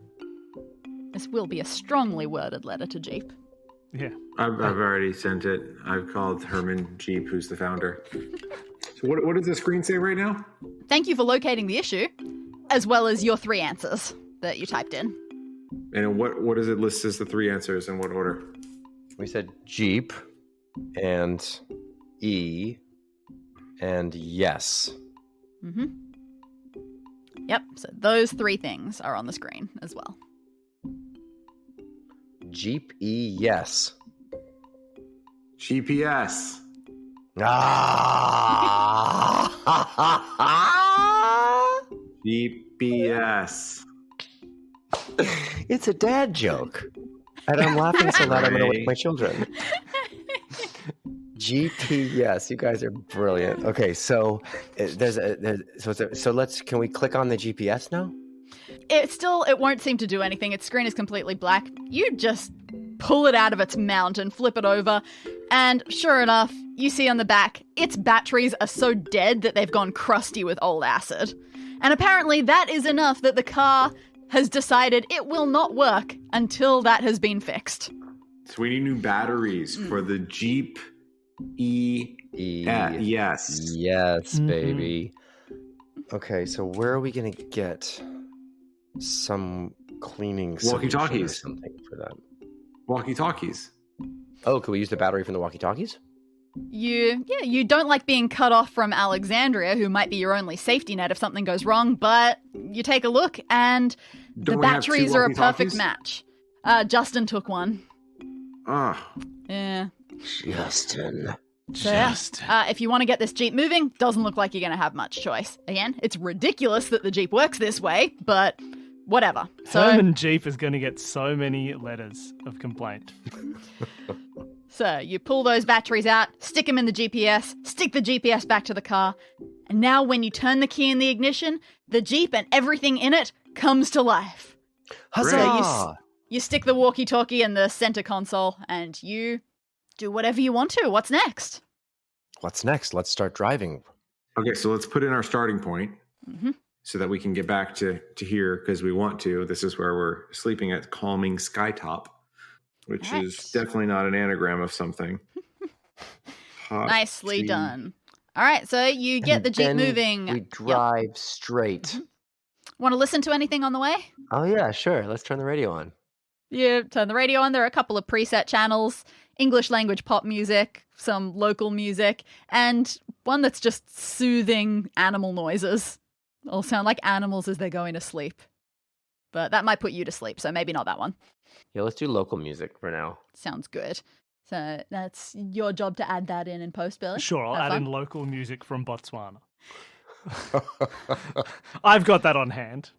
This will be a strongly worded letter to Jeep. Yeah. I've already sent it. I've called Herman Jeep, who's the founder. So what does the screen say right now? Thank you for locating the issue, as well as your 3 answers that you typed in. And what does it list as the 3 answers in what order? We said Jeep and E and yes. Mm-hmm. Yep, so those 3 things are on the screen as well. Jeep E yes. GPS. Ah! GPS. It's a dad joke. And I'm laughing so loud I'm going to wake my children. GPS, you guys are brilliant. Okay, so can we click on the GPS now? It won't seem to do anything. Its screen is completely black. You just pull it out of its mount and flip it over, and sure enough, you see on the back, its batteries are so dead that they've gone crusty with old acid. And apparently that is enough that the car has decided it will not work until that has been fixed. So we need new batteries for the Jeep yes. Yes, baby. Okay, so where are we going to get some cleaning solution or Walkie-talkies. something for that? Walkie-talkies. Oh, could we use the battery from the walkie-talkies? You don't like being cut off from Alexandria, who might be your only safety net if something goes wrong, but you take a look and the Don't we have 2 batteries are a perfect walkie-talkies? match. Justin took one. Ah, Yeah. Justin. So, yeah. If you want to get this Jeep moving, doesn't look like you're going to have much choice. Again, it's ridiculous that the Jeep works this way, but whatever. So, Herman Jeep is going to get so many letters of complaint. So you pull those batteries out, stick them in the GPS, stick the GPS back to the car, and now when you turn the key in the ignition, the Jeep and everything in it comes to life. Huzzah! You stick the walkie-talkie in the center console, and you do whatever you want to. What's next? What's next? Let's start driving. okay, so let's put in our starting point Mm-hmm. so that we can get back to here because we want to. This is where we're sleeping at Calming Skytop, which is Nice. definitely not an anagram of something. Hot Nicely tea. done. All right, so you get And the Jeep then moving. We drive straight. Want to listen to anything on the way? Oh, yeah, sure. Let's turn the radio on. You turn the radio on. There are a couple of preset channels, English language pop music, some local music, and one that's just soothing animal noises. All sound like animals as they're going to sleep. But that might put you to sleep, so maybe not that one. Yeah, let's do local music for now. Sounds good. So that's your job to add that in post, Billy. Sure, I'll Have add fun. in local music from Botswana. I've got that on hand.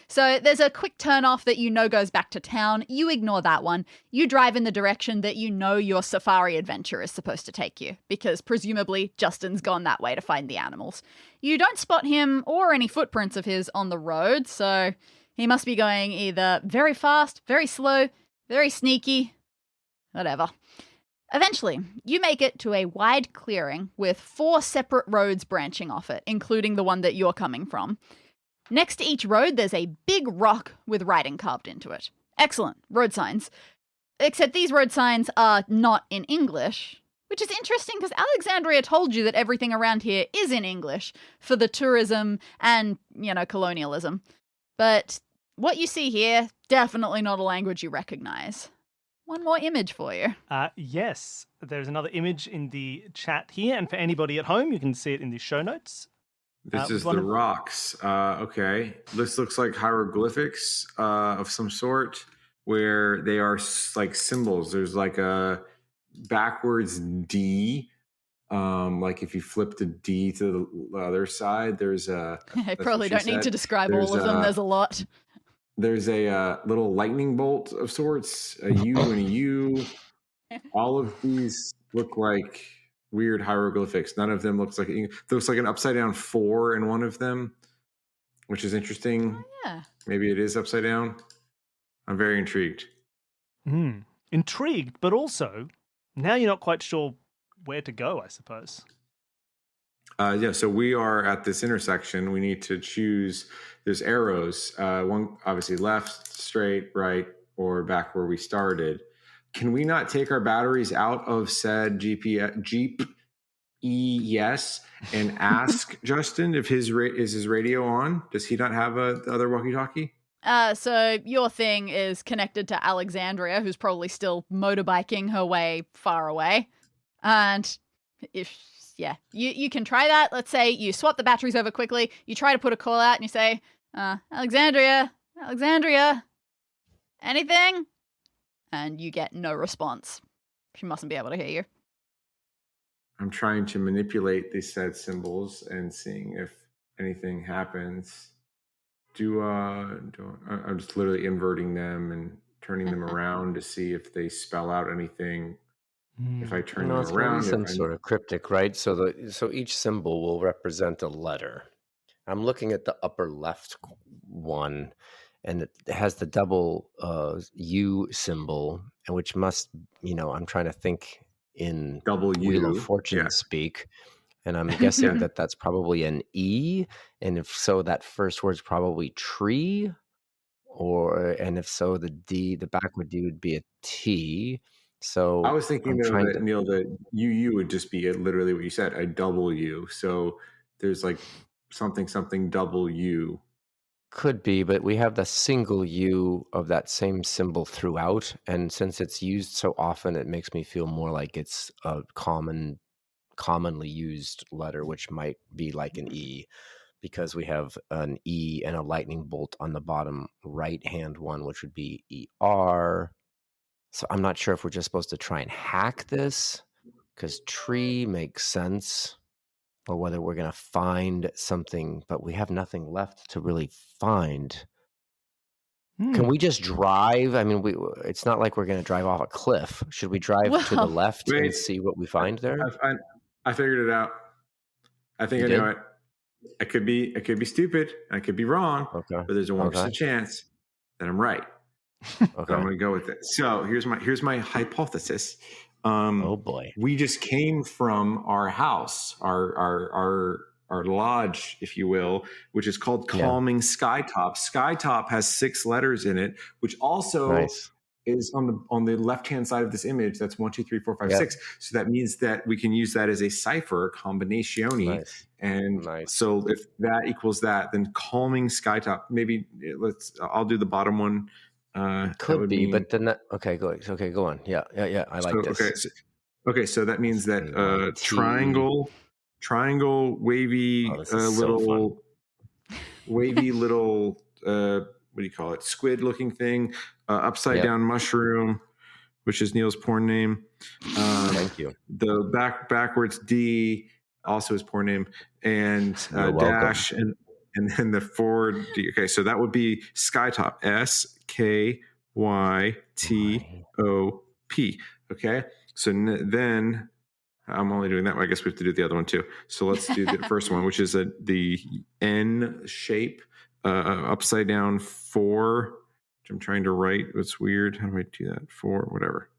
So there's a quick turn off that you know goes back to town. You ignore that one. You drive in the direction that you know your safari adventure is supposed to take you, because presumably Justin's gone that way to find the animals. You don't spot him or any footprints of his on the road, so he must be going either very fast, very slow, very sneaky, whatever. Eventually, you make it to a wide clearing with 4 separate roads branching off it, including the one that you're coming from. Next to each road, there's a big rock with writing carved into it. Excellent. Road signs. Except these road signs are not in English, which is interesting because Alexandria told you that everything around here is in English for the tourism and, colonialism. But what you see here, definitely not a language you recognize. One more image for you. Yes, there's another image in the chat here, and for anybody at home, you can see it in the show notes. This was is one the of rocks. Okay. This looks like hieroglyphics of some sort where they are like symbols. There's like a backwards D. Like if you flip the D to the other side, there's a, I that's what probably she don't need to said. describe all There's of them. a, There's a lot. there's a little lightning bolt of sorts, a U and a U. All of these look like weird hieroglyphics. None of them looks like an upside down 4 in one of them, which is interesting. Yeah. Maybe it is upside down. I'm very intrigued. intrigued, but also now you're not quite sure where to go, I suppose. Yeah, so we are at this intersection. We need to choose. There's arrows. One obviously left, straight, right, or back where we started. Can we not take our batteries out of said Jeep ES and ask Justin if his radio on? Does he not have the other walkie-talkie? So your thing is connected to Alexandria, who's probably still motorbiking her way far away. And you can try that. Let's say you swap the batteries over quickly. You try to put a call out and you say, Alexandria, anything? And you get no response. She mustn't be able to hear you. I'm trying to manipulate these said symbols and seeing if anything happens. I'm just literally inverting them and turning them around to see if they spell out anything. If I turn them It's going to around, be some sort of cryptic, right? So each symbol will represent a letter. I'm looking at the upper left one, and it has the double U symbol, and which must, I'm trying to think in W, Wheel of Fortune speak, and I'm guessing that that's probably an E, and if so, that first word's probably tree, and if so, the backward D would be a T. So I was thinking I'm though trying that to. Neil, that UU would just be literally what you said, a W. So there's like something W. Could be, but we have the single U of that same symbol throughout, and since it's used so often, it makes me feel more like it's a commonly used letter, which might be like an E, because we have an E and a lightning bolt on the bottom right-hand one, which would be ER. So I'm not sure if we're just supposed to try and hack this, because tree makes sense, or whether we're going to find something, but we have nothing left to really find. Can we just drive? I mean, it's not like we're going to drive off a cliff. Should we drive to the left and see what we find there? I figured it out. I think I know it. I could be stupid. I could be wrong. Okay. But there's a 1% chance that I'm right. Okay. So I'm going to go with it. So here's my hypothesis. Oh boy. We just came from our house, our lodge, if you will, which is called Calming Skytop. Skytop has 6 letters in it, which also is on the left-hand side of this image. That's 1, 2, 3, 4, 5, 6. So that means that we can use that as a cipher combinatione. And so if that equals that, then Calming Skytop. Maybe I'll do the bottom one. Could be, but then go on. Yeah. I like this. So that means that triangle, wavy, wavy little, what do you call it? Squid looking thing, upside down mushroom, which is Neil's porn name. Thank you. The backwards D, also his porn name, and dash, and then the forward D. Okay, so that would be Skytop. SKYTOP. Okay, so then I'm only doing that one. I guess we have to do the other one too. So let's do the first one, which is the N shape, upside down 4, which I'm trying to write. It's weird. How do I do that? 4, whatever.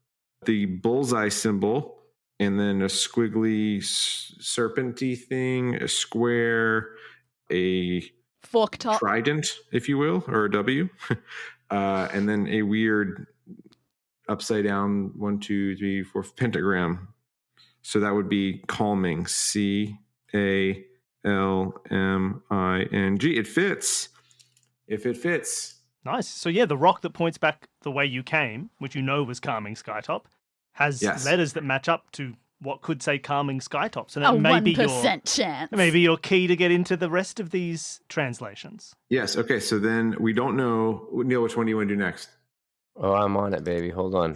The bullseye symbol, and then a squiggly serpenty thing, a square, a fork top, trident, if you will, or a W, and then a weird upside down 1, 2, 3, 4 pentagram. So that would be calming. CALMING. It fits. If it fits. Nice. So the rock that points back the way you came, which you know was calming Skytop, has letters that match up to what could say calming skytops, and A it may be 1% chance. maybe your key to get into the rest of these translations. Yes. Okay. So then we don't know, Neil, which one do you want to do next? Oh, I'm on it, baby. Hold on.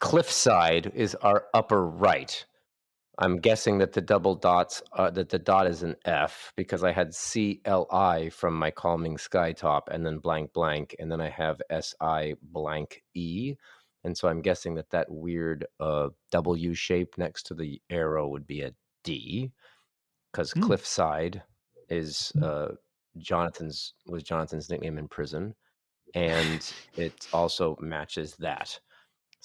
Cliffside is our upper right. I'm guessing that the double dots, that the dot is an F because I had CLI from my calming skytop and then blank blank, and then I have SI blank E. And so I'm guessing that that weird W shape next to the arrow would be a D because Cliffside is Jonathan's nickname in prison, and it also matches that.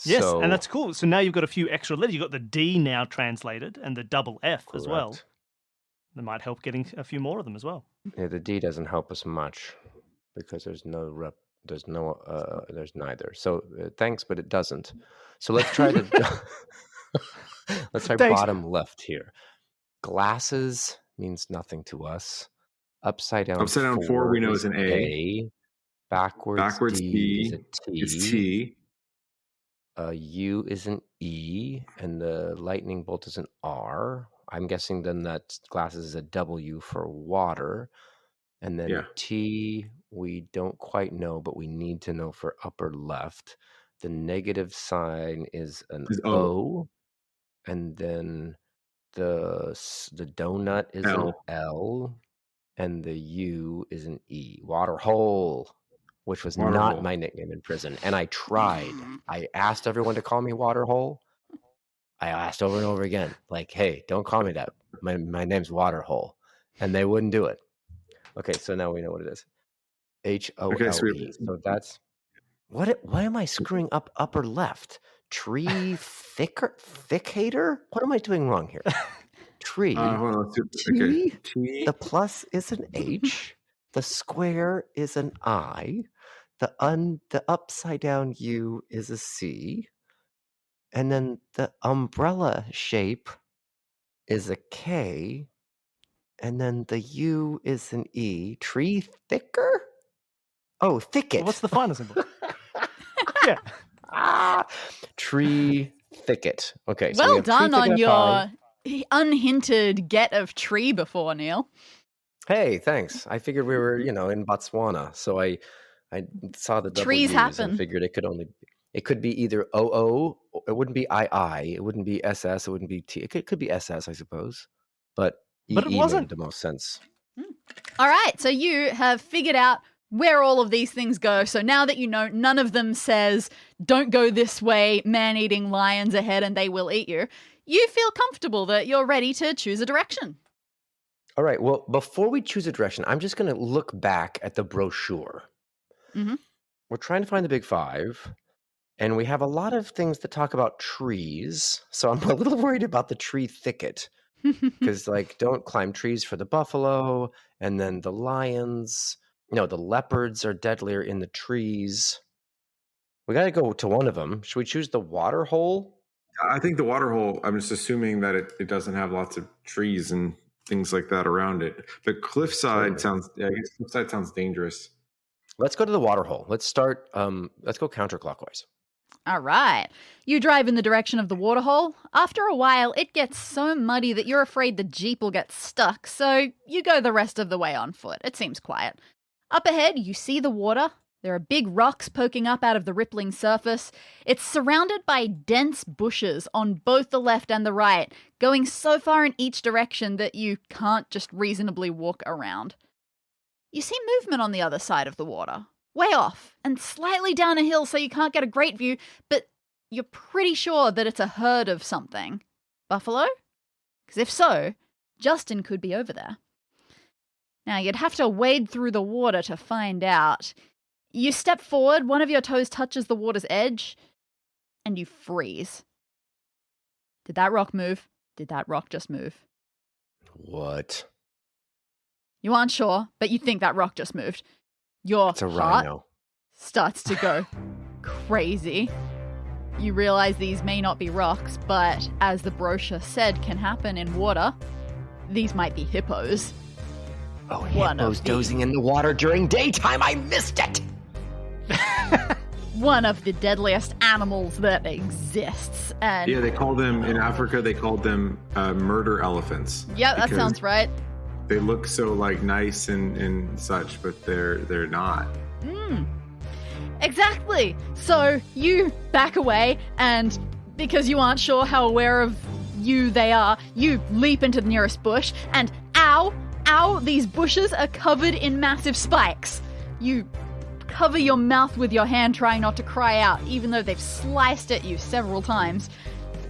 Yes, So, and that's cool. So now you've got a few extra letters. You've got the D now translated and the double F as well. correct. That might help getting a few more of them as well. Yeah, the D doesn't help us much because there's neither. So thanks, but it doesn't. So let's try let's try Thanks. bottom left here. Glasses means nothing to us. Upside down 4 we know is an A. Backwards D is a T. Is T. U is an E, and the lightning bolt is an R. I'm guessing then that glasses is a W for water. And then T, we don't quite know, but we need to know for upper left. The negative sign is an O. And then the donut is an L. And the U is an E. Water hole, which was not my nickname in prison. And I tried. I asked everyone to call me Waterhole. I asked over and over again, like, hey, don't call me that. My name's Waterhole. And they wouldn't do it. Okay, so now we know what it is. HOLE. Okay, so that's why am I screwing up upper left? Tree thickator? What am I doing wrong here? Tree. Hold on. T. The plus is an H. The square is an I. The upside down U is a C. And then the umbrella shape is a K. And then the U is an E. Tree thicker? Oh, thicket. Well, what's the final symbol? Yeah. Tree thicket. Okay. So well done on your unhinted get of tree before, Neil. Hey, thanks. I figured we were, in Botswana. So I saw the trees W's happen. And figured it could be either OO, it wouldn't be II, it wouldn't be SS, it wouldn't be T. It could be SS, I suppose. But it wasn't made the most sense. All right, so you have figured out where all of these things go. So now that you know none of them says, don't go this way, man-eating lions ahead and they will eat you, you feel comfortable that you're ready to choose a direction. All right, well, before we choose a direction, I'm just going to look back at the brochure. Mm-hmm. We're trying to find the big five, and we have a lot of things that talk about trees. So I'm a little worried about the tree thicket. Because, don't climb trees for the buffalo, and then the lions. No, the leopards are deadlier in the trees. We got to go to one of them. Should we choose the water hole? I think the water hole, I'm just assuming that it doesn't have lots of trees and things like that around it. But cliffside sounds dangerous. Let's go to the water hole. Let's start, let's go counterclockwise. All right. You drive in the direction of the waterhole. After a while, it gets so muddy that you're afraid the Jeep will get stuck, so you go the rest of the way on foot. It seems quiet. Up ahead, you see the water. There are big rocks poking up out of the rippling surface. It's surrounded by dense bushes on both the left and the right, going so far in each direction that you can't just reasonably walk around. You see movement on the other side of the water. Way off, and slightly down a hill so you can't get a great view, but you're pretty sure that it's a herd of something. Buffalo? Because if so, Justin could be over there. Now, you'd have to wade through the water to find out. You step forward, one of your toes touches the water's edge, and you freeze. Did that rock move? Did that rock just move? What? You aren't sure, but you think that rock just moved. Your It's a heart rhino. starts to go crazy. You realize these may not be rocks, but as the brochure said can happen in water, these might be hippos. Oh, hippos dozing in the water during daytime. I missed it. one of the deadliest animals that exists. And Yeah, they call them in Africa. They called them murder elephants. yeah, that because sounds right. They look so like nice and such, but they're not. Exactly. So you back away, and because you aren't sure how aware of you they are, you leap into the nearest bush, and ow, these bushes are covered in massive spikes. You cover your mouth with your hand, trying not to cry out, even though they've sliced at you several times.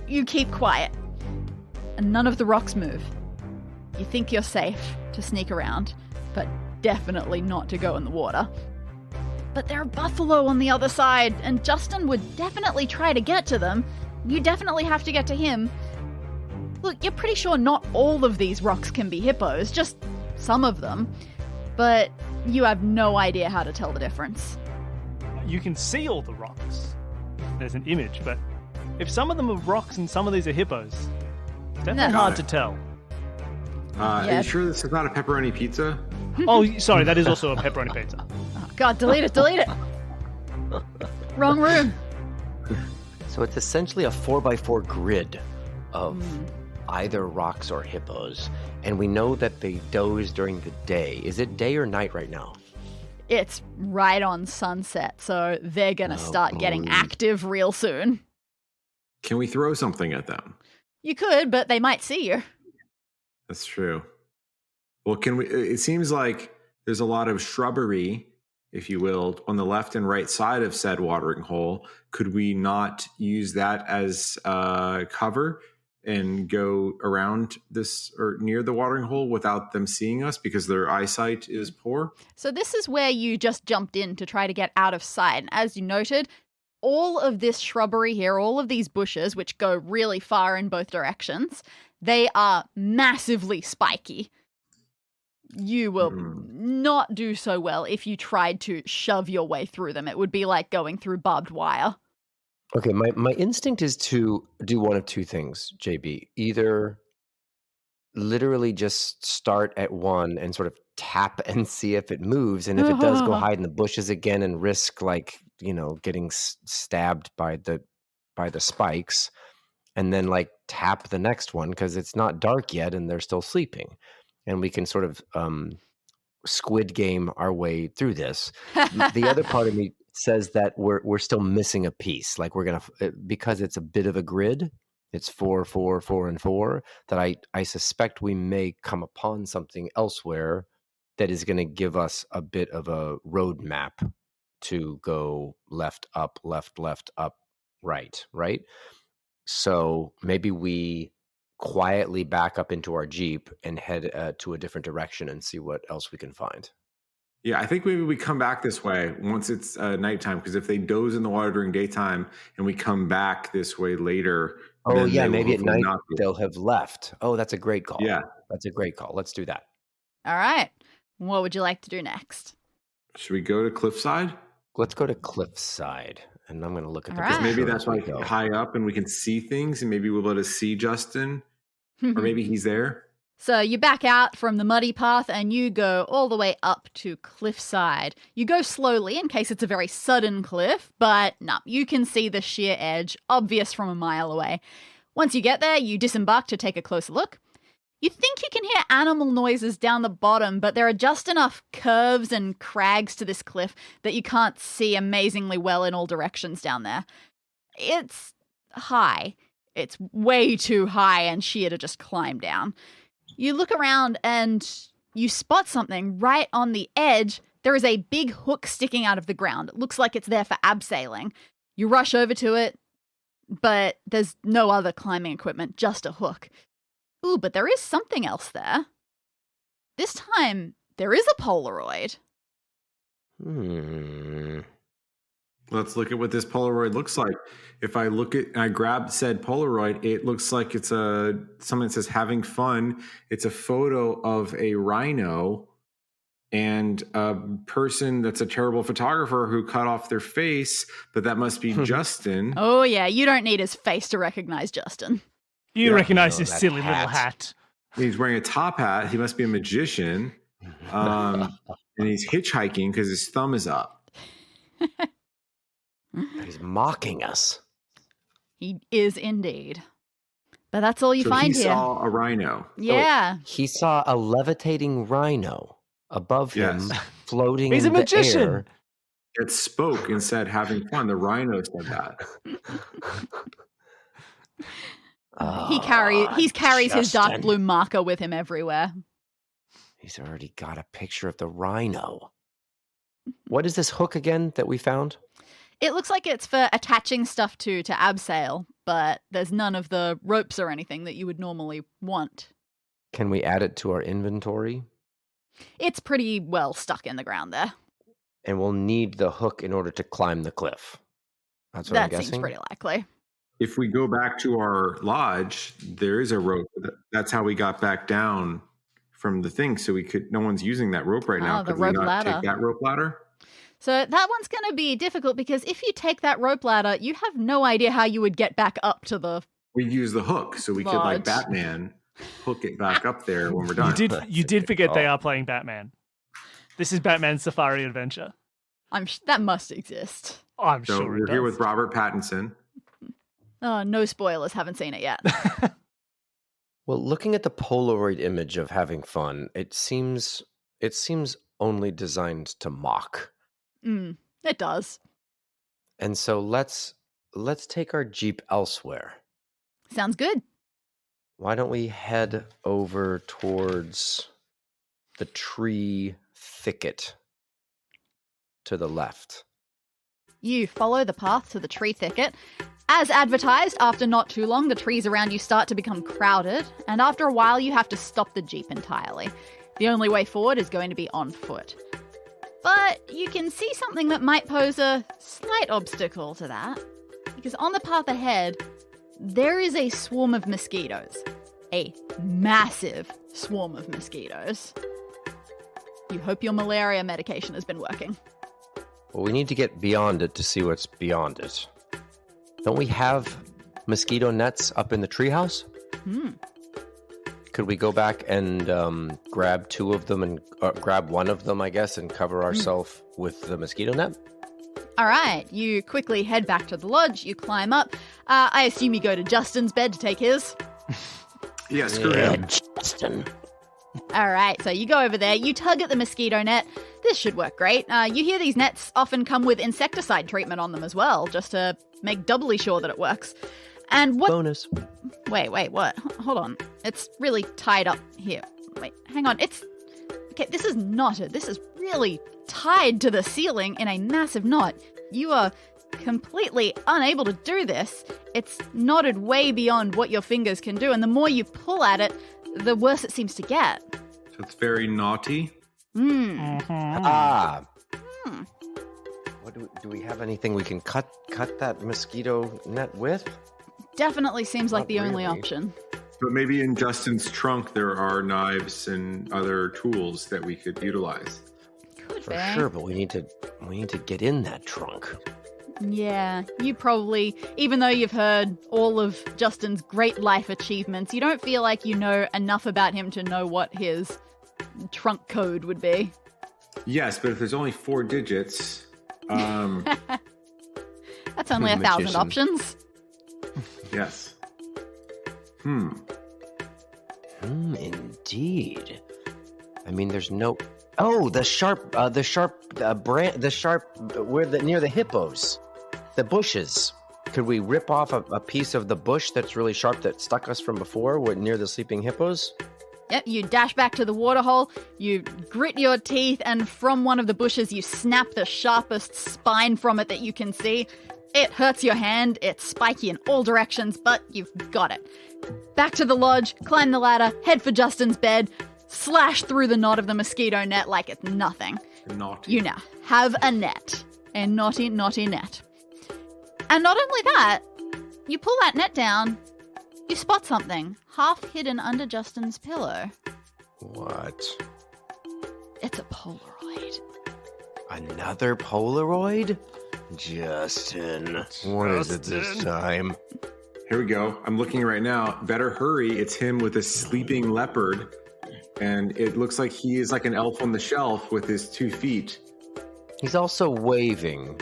You keep quiet, and none of the rocks move. You think you're safe to sneak around, but definitely not to go in the water. But there are buffalo on the other side, and Justin would definitely try to get to them. You definitely have to get to him. Look, you're pretty sure not all of these rocks can be hippos, just some of them. But you have no idea how to tell the difference. You can see all the rocks. There's an image, but if some of them are rocks and some of these are hippos, it's definitely No. hard to tell. Are you sure this is not a pepperoni pizza? Oh, sorry, that is also a pepperoni pizza. Oh, God, delete it. Wrong room. So it's essentially a 4x4 grid of either rocks or hippos. And we know that they doze during the day. Is it day or night right now? It's right on sunset, so they're gonna start getting active real soon. Can we throw something at them? You could, but they might see you. That's true. Well, can we? It seems like there's a lot of shrubbery, if you will, on the left and right side of said watering hole. Could we not use that as cover and go around this or near the watering hole without them seeing us because their eyesight is poor? So this is where you just jumped in to try to get out of sight. And as you noted, all of this shrubbery here, all of these bushes, which go really far in both directions, they are massively spiky. You will not do so well if you tried to shove your way through them. It would be like going through barbed wire. Okay, my instinct is to do one of two things, JB. Either literally just start at one and sort of tap and see if it moves. And if it does, go hide in the bushes again and risk getting stabbed by the spikes, and then tap the next one because it's not dark yet and they're still sleeping. And we can sort of Squid Game our way through this. The other part of me says that we're still missing a piece. Like we're gonna, because it's a bit of a grid. It's 4, 4, 4, and 4. That I suspect we may come upon something elsewhere that is going to give us a bit of a roadmap to go left, up, right. So maybe we quietly back up into our Jeep and head to a different direction and see what else we can find. Yeah, I think maybe we come back this way once it's nighttime, because if they doze in the water during daytime and we come back this way later. Oh, yeah, maybe at night they'll have left. Oh, that's a great call. Yeah. That's a great call. Let's do that. All right. What would you like to do next? Should we go to Cliffside? Let's go to Cliffside. And I'm going to look at the All right. Maybe picture that's as we like go. high up and we can see things, and maybe we'll be able to see Justin, or maybe he's there. So you back out from the muddy path and you go all the way up to Cliffside. You go slowly in case it's a very sudden cliff, but no, you can see the sheer edge, obvious from a mile away. Once you get there, you disembark to take a closer look. You think you can hear animal noises down the bottom, but there are just enough curves and crags to this cliff that you can't see amazingly well in all directions down there. It's high. It's way too high and sheer to just climb down. You look around and you spot something right on the edge. There is a big hook sticking out of the ground. It looks like it's there for abseiling. You rush over to it, but there's no other climbing equipment, just a hook. Ooh, but there is something else there. This time, there is a Polaroid. Let's look at what this Polaroid looks like. If I grab said Polaroid, it looks like it's something that says having fun. It's a photo of a rhino and a person that's a terrible photographer who cut off their face, but that must be Justin. Oh, yeah, you don't need his face to recognize Justin. You recognize his that silly little hat. hat. He's wearing a top hat. He must be a magician. And he's hitchhiking because his thumb is up. He's mocking us. He is indeed. But that's all you So find he here. saw a rhino. Yeah. He saw a levitating rhino above him, Yes. floating He's in a magician. the air. It spoke and said, having fun. The rhino said that. He carries his dark Justin. blue marker with him everywhere. He's already got a picture of the rhino. What is this hook again that we found? It looks like it's for attaching stuff to abseil, but there's none of the ropes or anything that you would normally want. Can we add it to our inventory? It's pretty well stuck in the ground there. And we'll need the hook in order to climb the cliff. That's what I'm That guessing. seems pretty likely. If we go back to our lodge, there is a rope. That's how we got back down from the thing. So no one's using that rope right now. Oh, the Could we rope not ladder. take that rope ladder? So that one's going to be difficult because if you take that rope ladder, you have no idea how you would get back up to the... We'd use the hook. So we could, like Lodge. Batman, hook it back up there when we're done. You did forget they are playing Batman. This is Batman's Safari Adventure. That must exist. I'm So sure it we're here does. with Robert Pattinson. Oh, no spoilers. Haven't seen it yet. Well, looking at the Polaroid image of having fun, it seems only designed to mock. It does. And so let's take our Jeep elsewhere. Sounds good. Why don't we head over towards the tree thicket to the left? You follow the path to the tree thicket. As advertised, after not too long, the trees around you start to become crowded, and after a while, you have to stop the Jeep entirely. The only way forward is going to be on foot. But you can see something that might pose a slight obstacle to that, because on the path ahead, there is a swarm of mosquitoes. A massive swarm of mosquitoes. You hope your malaria medication has been working. Well, we need to get beyond it to see what's beyond it. Don't we have mosquito nets up in the treehouse? Could we go back and grab two of them and grab one of them, I guess, and cover ourselves with the mosquito net? All right, you quickly head back to the lodge, you climb up. I assume you go to Justin's bed to take his. Yeah, screw him. Justin. All right, so you go over there, you tug at the mosquito net. This should work great. You hear these nets often come with insecticide treatment on them as well, just to make doubly sure that it works. And what... Bonus. Wait, what? Hold on. It's really tied up here. Wait, hang on. Okay, this is knotted. This is really tied to the ceiling in a massive knot. You are completely unable to do this. It's knotted way beyond what your fingers can do, and the more you pull at it, the worse it seems to get. So it's very naughty. Ah. What do we have anything we can cut that mosquito net with? Definitely seems like Not the only really. option. But maybe in Justin's trunk there are knives and other tools that we could utilize. Could For be. sure, but we need to get in that trunk. Yeah, you probably, even though you've heard all of Justin's great life achievements, you don't feel like you know enough about him to know what his trunk code would be. Yes, but if there's only 4 digits, That's only 1,000 Magician. options. yes. Indeed. I mean, there's no. Oh, the sharp near the hippos, the bushes. Could we rip off a piece of the bush that's really sharp that stuck us from before, near the sleeping hippos? Yep, you dash back to the waterhole, you grit your teeth, and from one of the bushes you snap the sharpest spine from it that you can see. It hurts your hand, it's spiky in all directions, but you've got it. Back to the lodge, climb the ladder, head for Justin's bed, slash through the knot of the mosquito net like it's nothing. Naughty. You now have a net. A naughty, naughty net. And not only that, you pull that net down, you spot something half hidden under Justin's pillow. What? It's a Polaroid. Another Polaroid? Justin, what is it this time? Here we go. I'm looking right now. Better hurry. It's him with a sleeping leopard. And it looks like he is like an elf on the shelf with his 2 feet. He's also waving.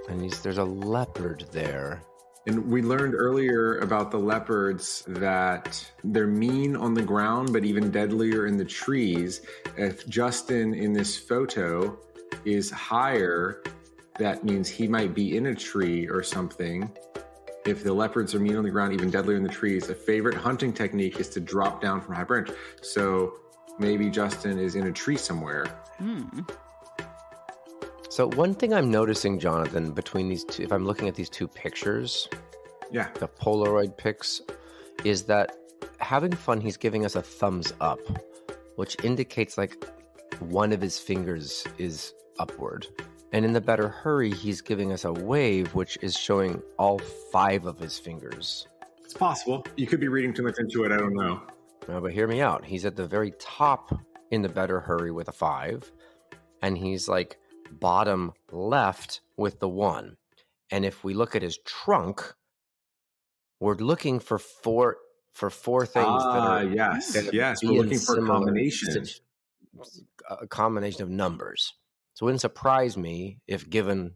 And there's a leopard there. And we learned earlier about the leopards that they're mean on the ground, but even deadlier in the trees. If Justin in this photo is higher, that means he might be in a tree or something. If the leopards are mean on the ground, even deadlier in the trees, a favorite hunting technique is to drop down from a high branch. So maybe Justin is in a tree somewhere. So one thing I'm noticing, Jonathan, between these two, if I'm looking at these two pictures, Yeah. the Polaroid pics, is that having fun, he's giving us a thumbs up, which indicates like one of his fingers is upward. And in the Better Hurry, he's giving us a wave, which is showing all 5 of his fingers. It's possible. You could be reading too much into it. I don't know. No, but hear me out. He's at the very top in the Better Hurry with a 5, and he's like bottom left with the 1. And if we look at his trunk, we're looking for four things that are yes. gonna Yes. be We're in looking for a similar combination. a combination of numbers. So it wouldn't surprise me if, given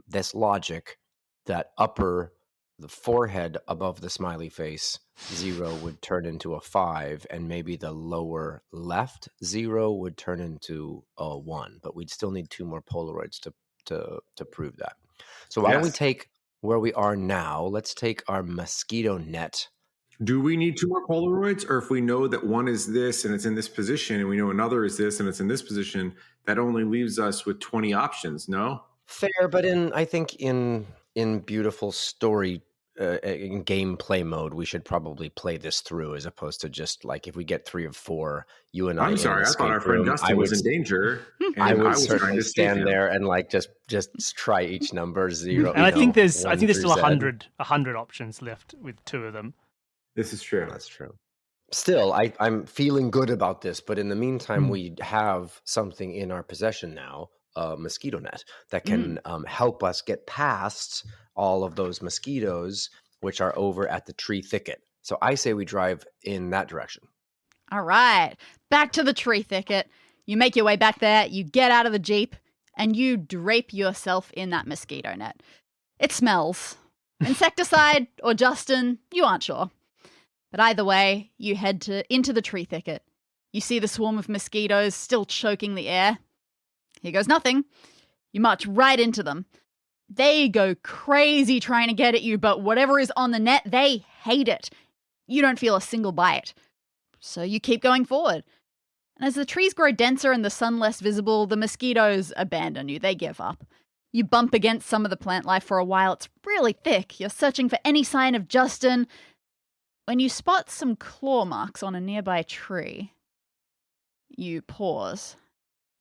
this logic, that the forehead above the smiley face 0 would turn into a 5, and maybe the lower left 0 would turn into a 1. But we'd still need 2 more Polaroids to prove that. So why don't we Yes. take where we are now? Let's take our mosquito net. Do we need 2 more Polaroids? Or if we know that one is this and it's in this position, and we know another is this and it's in this position, that only leaves us with 20 options, no? Fair, but I think in beautiful story, in gameplay mode, we should probably play this through as opposed to just like if we get 3 of 4, you and I. I'm sorry, I thought our friend Justin was in danger. And I would was trying certainly to save stand him. there and like just try each number 0. And I think there's 1 still through Z. 100 options left with 2 of them. This is true. That's true. Still, I'm feeling good about this, but in the meantime, we have something in our possession now, a mosquito net, that can help us get past all of those mosquitoes, which are over at the tree thicket. So I say we drive in that direction. All right, back to the tree thicket. You make your way back there, you get out of the Jeep, and you drape yourself in that mosquito net. It smells. Insecticide or Justin, you aren't sure. But either way, you head into the tree thicket. You see the swarm of mosquitoes still choking the air. Here goes nothing. You march right into them. They go crazy trying to get at you, but whatever is on the net, they hate it. You don't feel a single bite. So you keep going forward. And as the trees grow denser and the sun less visible, the mosquitoes abandon you. They give up. You bump against some of the plant life for a while. It's really thick. You're searching for any sign of Justin when you spot some claw marks on a nearby tree. You pause.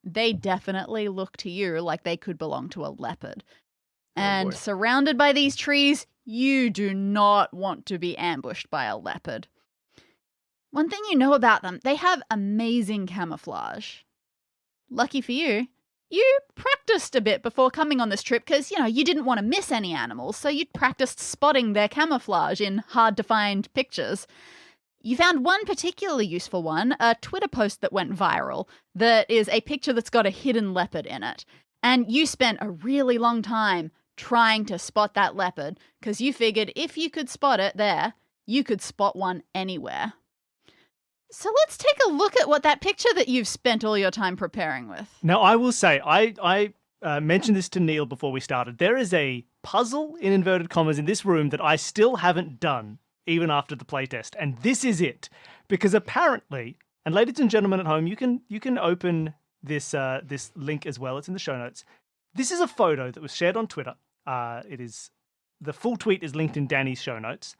They definitely look to you like they could belong to a leopard. And surrounded by these trees, you do not want to be ambushed by a leopard. One thing you know about them, they have amazing camouflage. Lucky for you, you practiced a bit before coming on this trip because, you didn't want to miss any animals, so you'd practiced spotting their camouflage in hard-to-find pictures. You found one particularly useful one, a Twitter post that went viral, that is a picture that's got a hidden leopard in it. And you spent a really long time trying to spot that leopard because you figured if you could spot it there, you could spot one anywhere. So let's take a look at what that picture that you've spent all your time preparing with. Now, I will say, I mentioned this to Neil before we started. There is a puzzle, in inverted commas, in this room that I still haven't done, even after the playtest. And this is it. Because apparently, and ladies and gentlemen at home, you can open this link as well. It's in the show notes. This is a photo that was shared on Twitter. The full tweet is linked in Danny's show notes.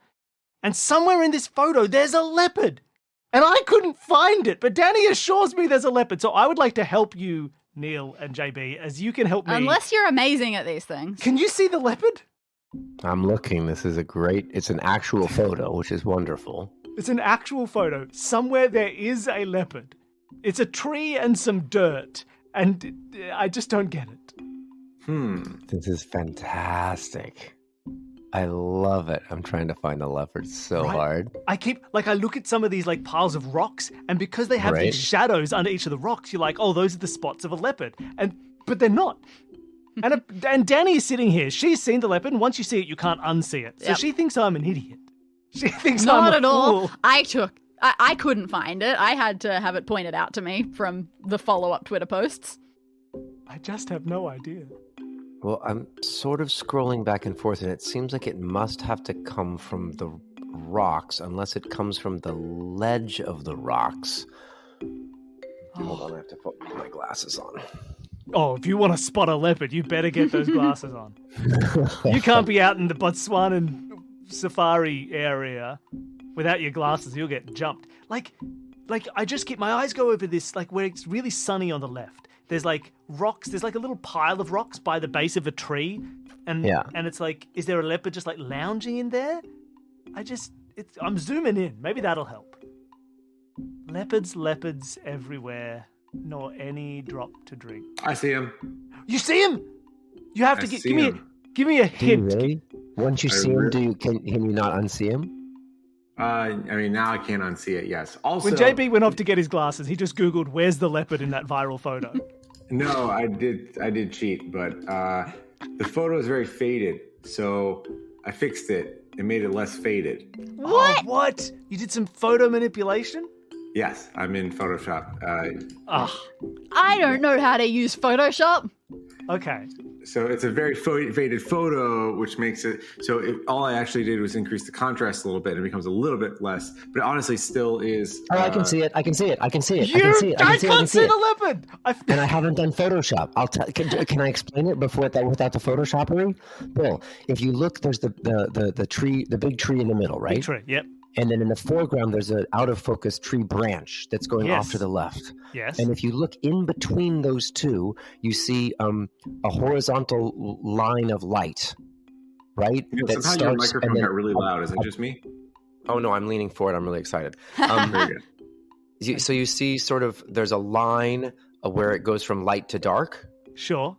And somewhere in this photo, there's a leopard. And I couldn't find it, but Danny assures me there's a leopard. So I would like to help you, Neil and JB, as you can help me. Unless you're amazing at these things. Can you see the leopard? I'm looking. It's an actual photo, which is wonderful. It's an actual photo. Somewhere there is a leopard. It's a tree and some dirt. And I just don't get it. This is fantastic. I love it. I'm trying to find the leopard so hard. I look at some of these piles of rocks, and because they have these shadows under each of the rocks, you're like, oh, those are the spots of a leopard. But they're not. And Danny is sitting here. She's seen the leopard, and once you see it, you can't unsee it. So Yep. she thinks I'm an idiot. She thinks Not I'm a at all. fool. I couldn't find it. I had to have it pointed out to me from the follow-up Twitter posts. I just have no idea. Well, I'm sort of scrolling back and forth, and it seems like it must have to come from the rocks, unless it comes from the ledge of the rocks. Hold on, I have to put my glasses on. Oh, if you want to spot a leopard, you better get those glasses on. You can't be out in the Botswanan safari area without your glasses. You'll get jumped. Like I just keep my eyes go over this, like where it's really sunny on the left. There's like rocks. There's like a little pile of rocks by the base of a tree, and it's like, is there a leopard just like lounging in there? I'm zooming in. Maybe that'll help. Leopards everywhere, nor any drop to drink. I see him. You see him? You have to give me a Do you hint. really? Once you see him, can you not unsee him? I mean, now I can't unsee it. Yes. Also, When JB went off to get his glasses, he just Googled, "Where's the leopard in that viral photo?" no, I did cheat, but the photo is very faded, so I fixed it and made it less faded. Oh, what? You did some photo manipulation? Yes, I'm in Photoshop. I don't know how to use Photoshop. Okay. So it's a very faded photo, which makes it so. All I actually did was increase the contrast a little bit, and it becomes a little bit less. But it honestly, still is. Oh, I can see it. I can see it. I can see it. I can't see the leopard. And I haven't done Photoshop. Can I explain it without the Photoshopping? Bill, if you look, there's the tree, the big tree in the middle, right? Big tree. Yep. And then in the foreground, there's an out of focus tree branch that's going off Yes. to the left. Yes. And if you look in between those two, you see a horizontal line of light, right? Somehow your microphone got really loud. Is it just me? Oh no, I'm leaning forward. I'm really excited. Very good. So you see sort of there's a line where it goes from light to dark. Sure.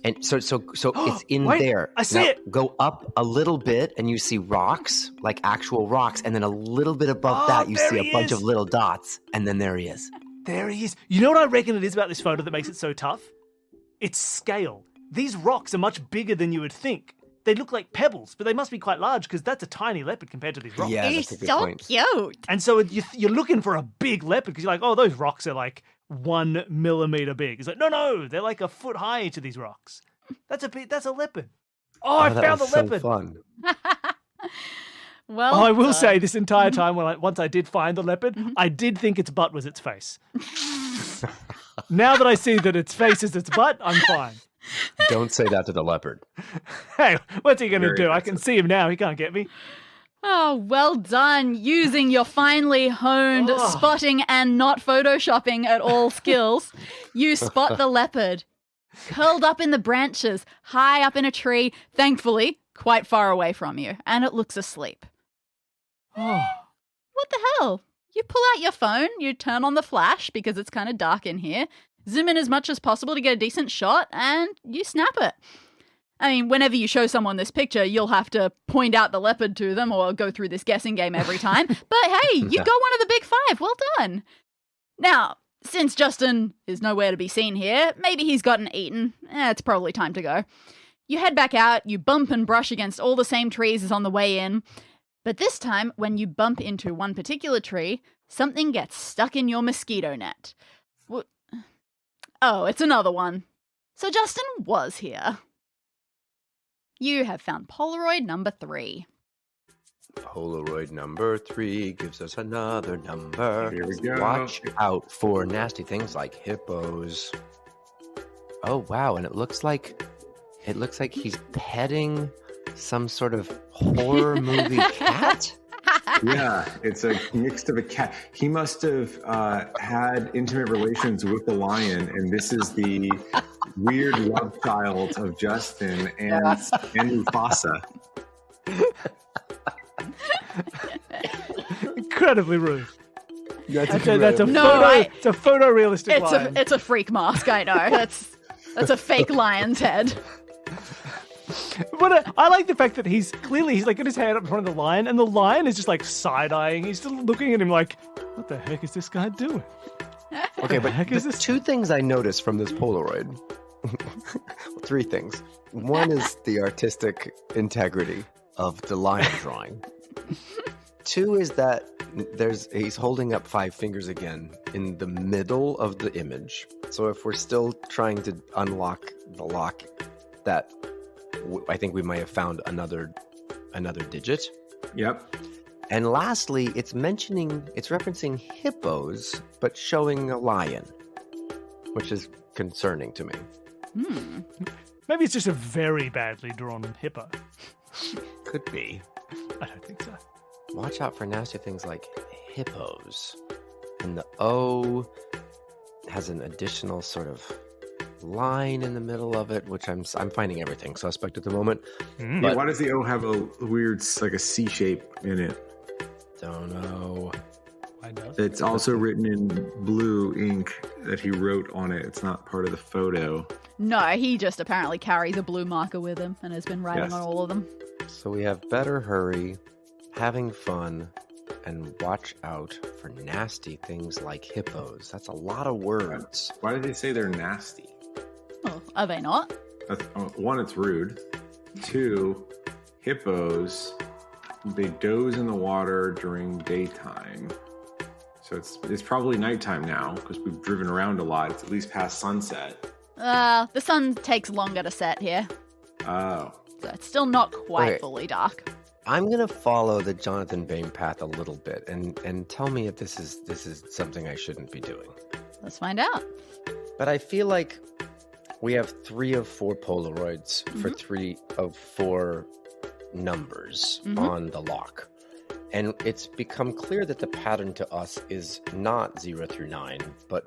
And so it's in Wait, there. I see it. Go up a little bit and you see rocks, like actual rocks. And then a little bit above that, you there see he a bunch is. of little dots. And then there he is. There he is. You know what I reckon it is about this photo that makes it so tough? It's scale. These rocks are much bigger than you would think. They look like pebbles, but they must be quite large because that's a tiny leopard compared to these rocks. Yeah, He's that's a good so point. cute. And so you're looking for a big leopard because you're like, oh, those rocks are like 1 millimeter big. It's like, no, they're like a foot high, each of these rocks. That's a leopard. Oh, I that found the was so leopard. fun. Well, Oh, I will done. say this entire time once I did find the leopard, I did think its butt was its face. Now that I see that its face is its butt, I'm fine. Don't say that to the leopard. Hey, what's he going to Very do? I can see him now. He can't get me. Oh, well done. Using your finely honed spotting and not photoshopping at all skills, you spot the leopard. Curled up in the branches, high up in a tree, thankfully quite far away from you, and it looks asleep. Oh, What the hell? You pull out your phone, you turn on the flash because it's kind of dark in here, zoom in as much as possible to get a decent shot, and you snap it. I mean, whenever you show someone this picture, you'll have to point out the leopard to them or go through this guessing game every time. But hey, you got one of the big five. Well done. Now, since Justin is nowhere to be seen here, maybe he's gotten eaten. It's probably time to go. You head back out, you bump and brush against all the same trees as on the way in. But this time, when you bump into one particular tree, something gets stuck in your mosquito net. Oh, it's another one. So Justin was here. You have found Polaroid number 3. Polaroid number 3 gives us another number. Here we go. Watch out for nasty things like hippos. Oh wow, and it looks like he's petting some sort of horror movie cat. Yeah, it's a mix of a cat. He must have had intimate relations with the lion, and this is the weird love child of Justin and Mufasa. incredibly rude. That's a No, photorealistic lion. It's a freak mask, I know. That's a fake lion's head. But I like the fact that he's like got his hand up in front of the lion, and the lion is just like side-eyeing. He's still looking at him like, what the heck is this guy doing? Okay, but heck is the this? two things I noticed from this Polaroid. three things. One is the artistic integrity of the line drawing. Two is that he's holding up 5 fingers again in the middle of the image. So if we're still trying to unlock the lock, I think we might have found another digit. Yep. And lastly, it's referencing hippos, but showing a lion, which is concerning to me. Maybe it's just a very badly drawn hippo. Could be. I don't think so. Watch out for nasty things like hippos. And the O has an additional sort of line in the middle of it, which I'm finding everything suspect at the moment. Yeah, why does the O have a weird, like a C shape in it? Don't know. Why does? It's also written in blue ink that he wrote on it. It's not part of the photo. No, he just apparently carries a blue marker with him and has been writing Yes. on all of them. So we have better hurry, having fun, and watch out for nasty things like hippos. That's a lot of words. Why did they say they're nasty? Oh, are they not? One, it's rude. Two, hippos, they doze in the water during daytime. So it's probably nighttime now because we've driven around a lot. It's at least past sunset. The sun takes longer to set here, Oh. so it's still not quite Okay. fully dark. I'm gonna follow the Jonathan Bain path a little bit and tell me if this is something I shouldn't be doing. Let's find out. But I feel like we have 3 of 4 Polaroids for 3 of 4 numbers on the lock. And it's become clear that the pattern to us is not 0 through 9, but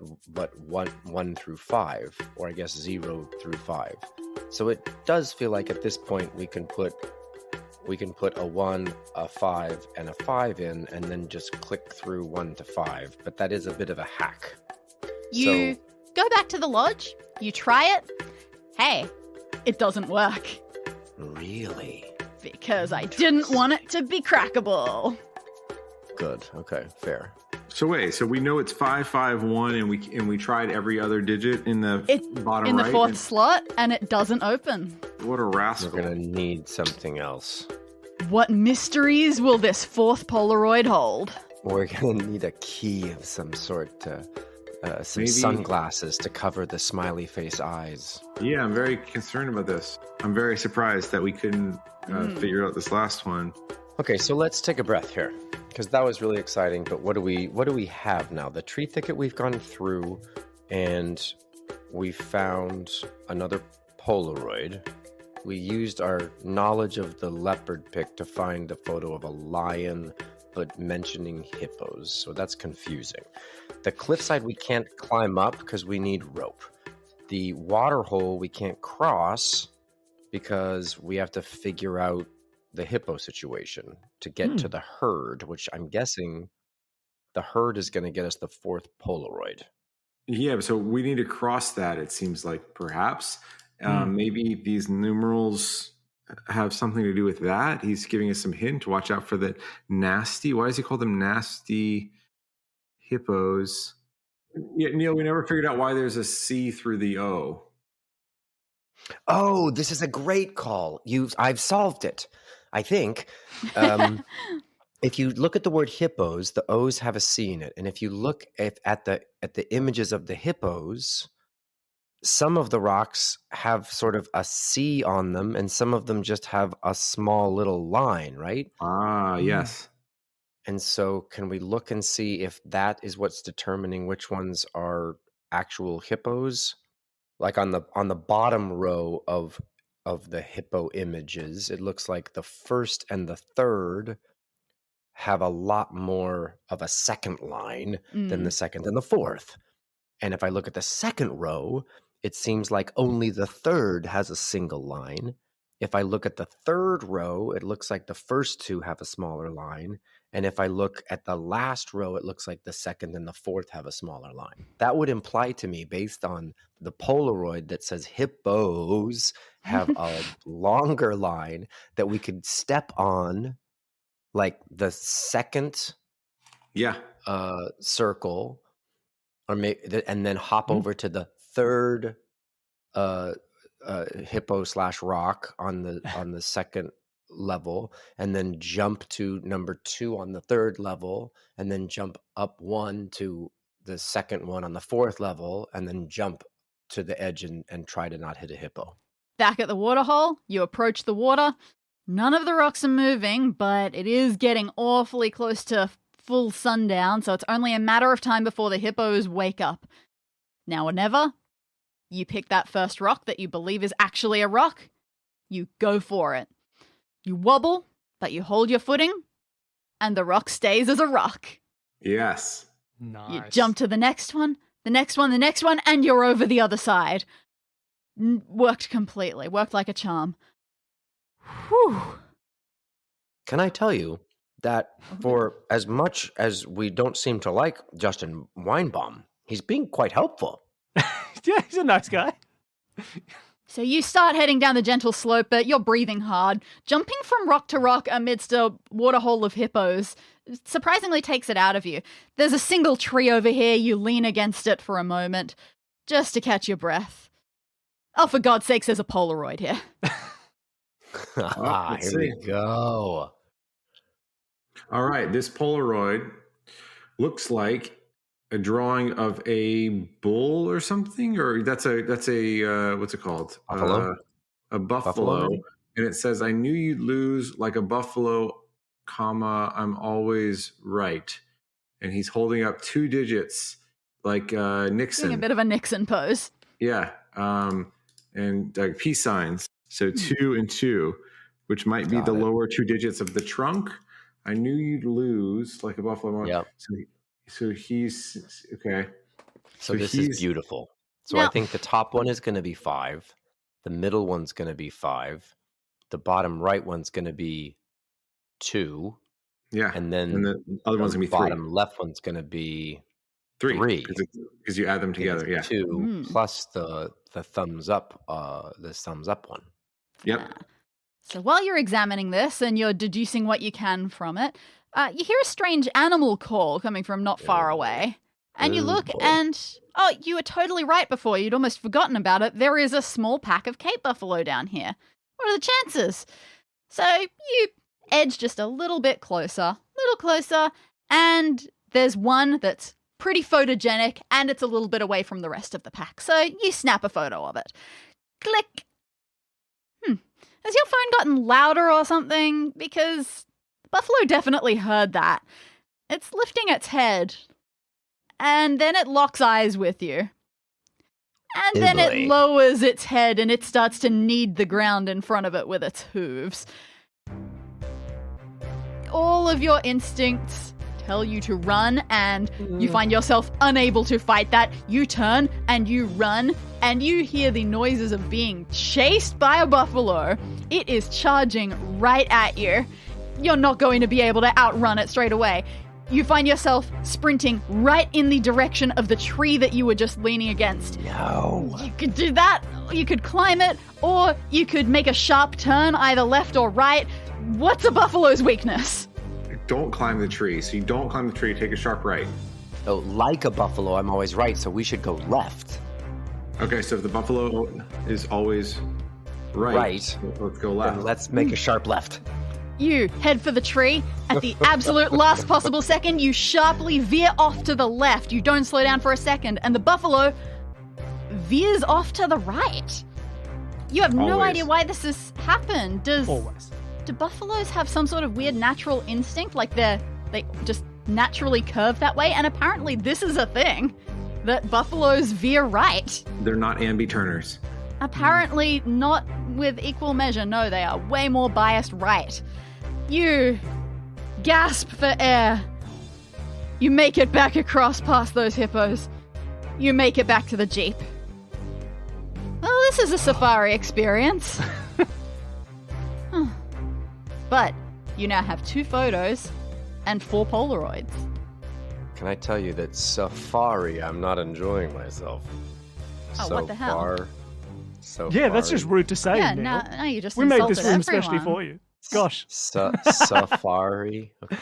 1 through 5, or I guess 0 through 5. So it does feel like at this point we can put a 1, a 5, and a 5 in, and then just click through 1 to 5. But that is a bit of a hack. You go back to the lodge, you try it. Hey, it doesn't work. Really? Because I didn't want it to be crackable. Good. Okay, fair. So wait, so we know it's 551, and we tried every other digit in the bottom In the right. fourth slot, and it doesn't open. What a rascal! We're gonna need something else. What mysteries will this fourth Polaroid hold? We're gonna need a key of some sort some Maybe- sunglasses to cover the smiley face eyes. Yeah, I'm very concerned about this. I'm very surprised that we couldn't figure out this last one. Okay, so let's take a breath here, because that was really exciting. But what do we have now? The tree thicket we've gone through, and we found another Polaroid. We used our knowledge of the leopard pic to find a photo of a lion, but mentioning hippos. So that's confusing. The cliffside we can't climb up because we need rope. The water hole we can't cross because we have to figure out the hippo situation to get to the herd, which I'm guessing the herd is going to get us the fourth Polaroid. Yeah, so we need to cross that. It seems like perhaps maybe these numerals have something to do with that. He's giving us some hint to watch out for the nasty. Why does he call them nasty hippos? Yeah, Neil, we never figured out why there's a C through the O. Oh, this is a great call. I've solved it, I think. If you look at the word hippos, the O's have a C in it, and if you look at the images of the hippos, some of the rocks have sort of a C on them, and some of them just have a small little line, right? Ah, yes. And so, can we look and see if that is what's determining which ones are actual hippos? Like on the bottom row of the hippo images, it looks like the first and the third have a lot more of a second line than the second and the fourth. And if I look at the second row, it seems like only the third has a single line. If I look at the third row, it looks like the first two have a smaller line. And if I look at the last row, it looks like the second and the fourth have a smaller line. That would imply to me, based on the Polaroid that says hippos have a longer line, that we could step on like the second Yeah. circle, or maybe, and then hop over to the third hippo/rock on the second level, and then jump to number 2 on the third level, and then jump up 1 to the second one on the fourth level, and then jump to the edge and try to not hit a hippo. Back at the waterhole, you approach the water. None of the rocks are moving, but it is getting awfully close to full sundown, so it's only a matter of time before the hippos wake up. Now or never, you pick that first rock that you believe is actually a rock. You go for it. You wobble, but you hold your footing, and the rock stays as a rock. Yes. Nice. You jump to the next one, the next one, the next one, and you're over the other side. Worked completely. Worked like a charm. Whew. Can I tell you that for as much as we don't seem to like Justin Weinbaum, he's being quite helpful. Yeah, he's a nice guy. So you start heading down the gentle slope, but you're breathing hard. Jumping from rock to rock amidst a waterhole of hippos surprisingly takes it out of you. There's a single tree over here. You lean against it for a moment, just to catch your breath. Oh, for God's sakes, there's a Polaroid here. Here we go. All right, this Polaroid looks like a drawing of a bull or something, or that's a what's it called? Buffalo? A buffalo. And it says, "I knew you'd lose like a buffalo, comma, I'm always right." And he's holding up 2 digits like Nixon. Doing a bit of a Nixon pose. Yeah. And peace signs. So 2 and 2, which might be the lower 2 digits of the trunk. I knew you'd lose like a buffalo. Yep. So he's okay. So this is beautiful. So I think the top one is going to be 5. The middle one's going to be 5. The bottom right one's going to be 2. Yeah. And then the other one's going to be 3. Bottom left one's going to be 3. Because you add them together. Yeah. 2 plus the thumbs up, one. Yep. Yeah. So while you're examining this and you're deducing what you can from it, you hear a strange animal call coming from not far away. And you look and, you were totally right before. You'd almost forgotten about it. There is a small pack of Cape buffalo down here. What are the chances? So you edge just a little closer, and there's one that's pretty photogenic and it's a little bit away from the rest of the pack. So you snap a photo of it. Click. Has your phone gotten louder or something? Because buffalo definitely heard that. It's lifting its head. And then it locks eyes with you. And then it lowers its head and it starts to knead the ground in front of it with its hooves. All of your instincts tell you to run, and you find yourself unable to fight that. You turn and you run, and you hear the noises of being chased by a buffalo. It is charging right at you. You're not going to be able to outrun it straight away. You find yourself sprinting right in the direction of the tree that you were just leaning against. No. You could do that, you could climb it, or you could make a sharp turn either left or right. What's a buffalo's weakness? Don't climb the tree. So you don't climb the tree, take a sharp right. So like a buffalo, I'm always right, so we should go left. Okay, so if the buffalo is always right, let's go left. Then let's make a sharp left. You head for the tree. At the absolute last possible second, you sharply veer off to the left. You don't slow down for a second, and the buffalo veers off to the right. You have no idea why this has happened. Do buffaloes have some sort of weird natural instinct, like they just naturally curve that way? And apparently this is a thing, that buffaloes veer right. They're not ambi-turners. Apparently not with equal measure. No, they are way more biased right. You gasp for air. You make it back across past those hippos. You make it back to the Jeep. Well, this is a safari experience. But you now have 2 photos and 4 Polaroids. Can I tell you that safari, I'm not enjoying myself. Oh, what the hell? Yeah, that's just rude to say. Yeah, Neil. no, you just we made insulted this room everyone. especially for you. Gosh. Safari. Okay.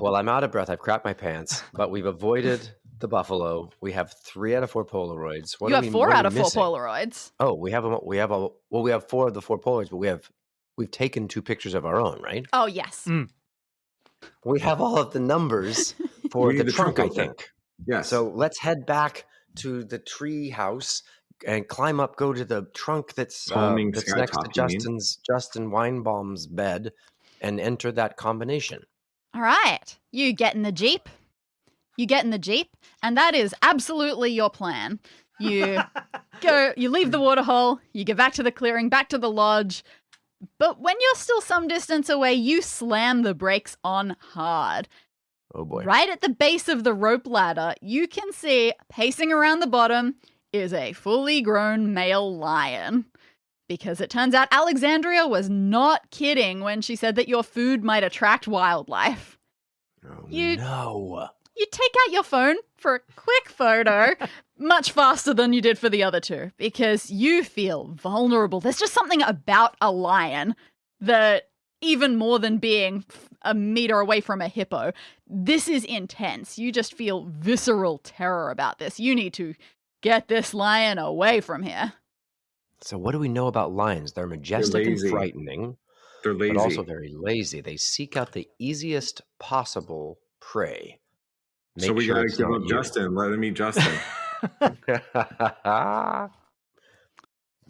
Well, I'm out of breath. I've crapped my pants, but we've avoided the buffalo. We have 3 out of 4 Polaroids. You have 4 what are out we of 4 missing? Polaroids. Oh, we have 4 of the 4 Polaroids, but we've taken 2 pictures of our own, right? Oh, yes. We have all of the numbers for We the need the trunk, trunk I open. think. Yes. So let's head back to the tree house and climb up, go to the trunk that's Calming next skytop, to you mean? Justin Weinbaum's bed and enter that combination. All right. You get in the Jeep. And that is absolutely your plan. You you leave the waterhole, you go back to the clearing, back to the lodge. But when you're still some distance away, you slam the brakes on hard. Oh boy. Right at the base of the rope ladder, you can see, pacing around the bottom, is a fully grown male lion. Because it turns out Alexandria was not kidding when she said that your food might attract wildlife. Oh, You- no. You take out your phone for a quick photo, much faster than you did for the other 2, because you feel vulnerable. There's just something about a lion that, even more than being a meter away from a hippo, this is intense. You just feel visceral terror about this. You need to get this lion away from here. So what do we know about lions? They're majestic and lazy. frightening, They're lazy. but also very lazy. They seek out the easiest possible prey. So we got to it's give not up you. Justin. Let him meet Justin.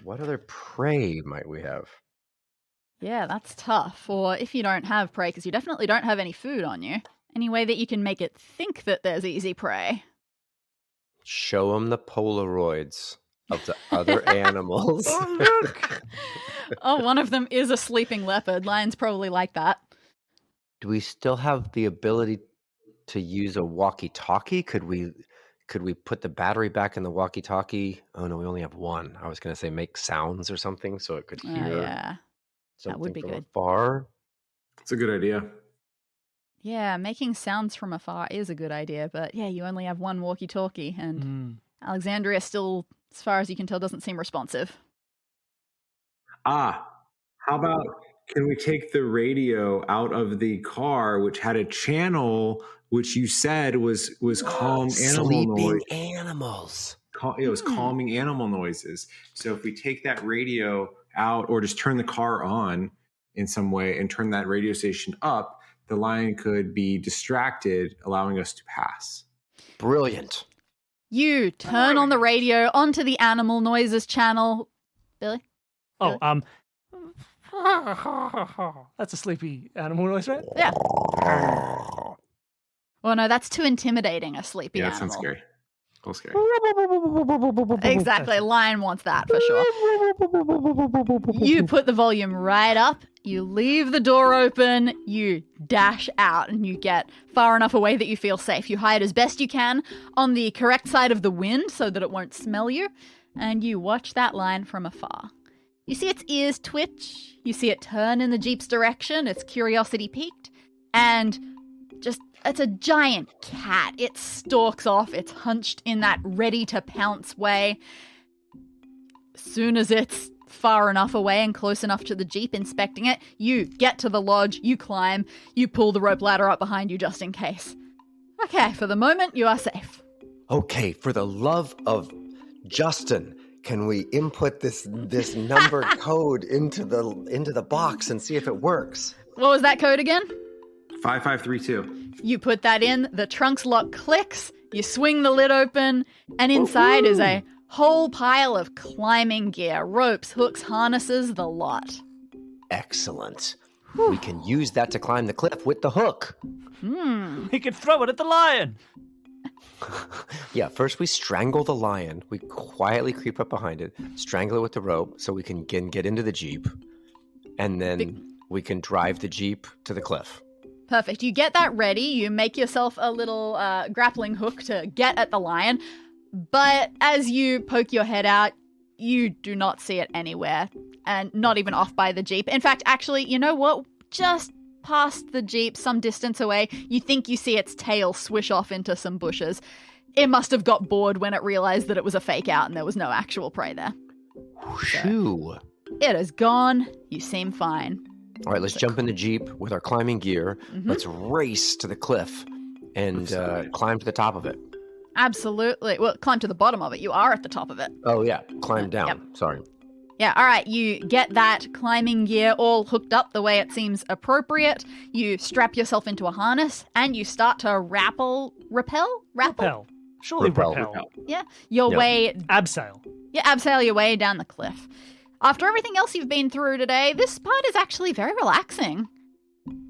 What other prey might we have? Yeah, that's tough. Or if you don't have prey, because you definitely don't have any food on you, any way that you can make it think that there's easy prey. Show them the Polaroids of the other animals. Oh, one of them is a sleeping leopard. Lions probably like that. Do we still have the ability to use a walkie-talkie? Could we put the battery back in the walkie-talkie? Oh no, we only have one. I was going to say make sounds or something so it could Oh, hear yeah. something would be from good. afar. It's a good idea. Yeah, making sounds from afar is a good idea, but yeah, you only have one walkie-talkie, and Alexandria still, as far as you can tell, doesn't seem responsive. How about, can we take the radio out of the car, which had a channel which you said was calm animal Sleeping noise? animals. It was calming animal noises. So if we take that radio out, or just turn the car on in some way and turn that radio station up, the lion could be distracted, allowing us to pass. Brilliant. You turn on the radio onto the animal noises channel. Billy? Oh, that's a sleepy animal noise, right? Yeah. Well, no, that's too intimidating, a sleepy Yeah, that animal. sounds scary. A little scary. Exactly. Lion wants that for sure. You put the volume right up, you leave the door open, you dash out, and you get far enough away that you feel safe. You hide as best you can on the correct side of the wind so that it won't smell you, and you watch that lion from afar. You see its ears twitch, you see it turn in the Jeep's direction, its curiosity peaked, and just, it's a giant cat. It stalks off, it's hunched in that ready-to-pounce way. As soon as it's far enough away and close enough to the Jeep inspecting it, you get to the lodge, you climb, you pull the rope ladder up behind you just in case. Okay, for the moment, you are safe. Okay, for the love of Justin, can we input this number code into the box and see if it works? What was that code again? 5532. You put that in, the trunk's lock clicks, you swing the lid open, and inside is a whole pile of climbing gear, ropes, hooks, harnesses, the lot. Excellent. We can use that to climb the cliff with the hook. We could throw it at the lion. Yeah, first we strangle the lion. We quietly creep up behind it, strangle it with the rope so we can get into the Jeep, and then we can drive the Jeep to the cliff. Perfect. You get that ready. You make yourself a little grappling hook to get at the lion. But as you poke your head out, you do not see it anywhere. And not even off by the Jeep. In fact, actually, you know what? Just past the Jeep, some distance away, you think you see its tail swish off into some bushes. It must have got bored when it realized that it was a fake out and there was no actual prey there. Shoo. It is gone. You seem fine. All right, let's jump in the Jeep with our climbing gear. Mm-hmm. Let's race to the cliff and climb to the top of it. Absolutely. Well, climb to the bottom of it. You are at the top of it. Oh, yeah. Climb down. Yep. Sorry. Yeah, all right. You get that climbing gear all hooked up the way it seems appropriate. You strap yourself into a harness and you start to rappel. Surely Rappel. rappel. Yeah, your Yep. way. Abseil. Yeah, abseil your way down the cliff. After everything else you've been through today, this part is actually very relaxing.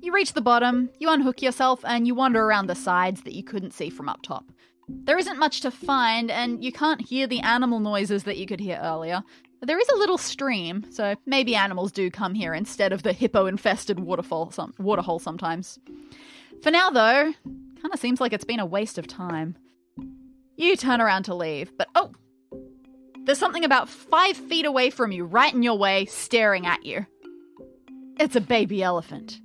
You reach the bottom, you unhook yourself, and you wander around the sides that you couldn't see from up top. There isn't much to find, and you can't hear the animal noises that you could hear earlier. But there is a little stream, so maybe animals do come here instead of the hippo-infested waterhole sometimes. For now, though, kind of seems like it's been a waste of time. You turn around to leave, but oh! There's something about 5 feet away from you, right in your way, staring at you. It's a baby elephant.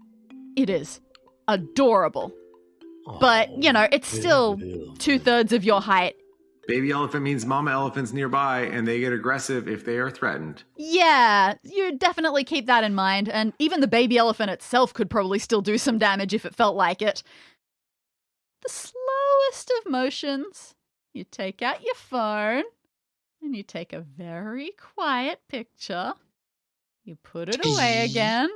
It is adorable. But, you know, it's still 2/3 of your height. Baby elephant means mama elephant's nearby, and they get aggressive if they are threatened. Yeah, you definitely keep that in mind, and even the baby elephant itself could probably still do some damage if it felt like it. The slowest of motions, you take out your phone, and you take a very quiet picture. You put it away again.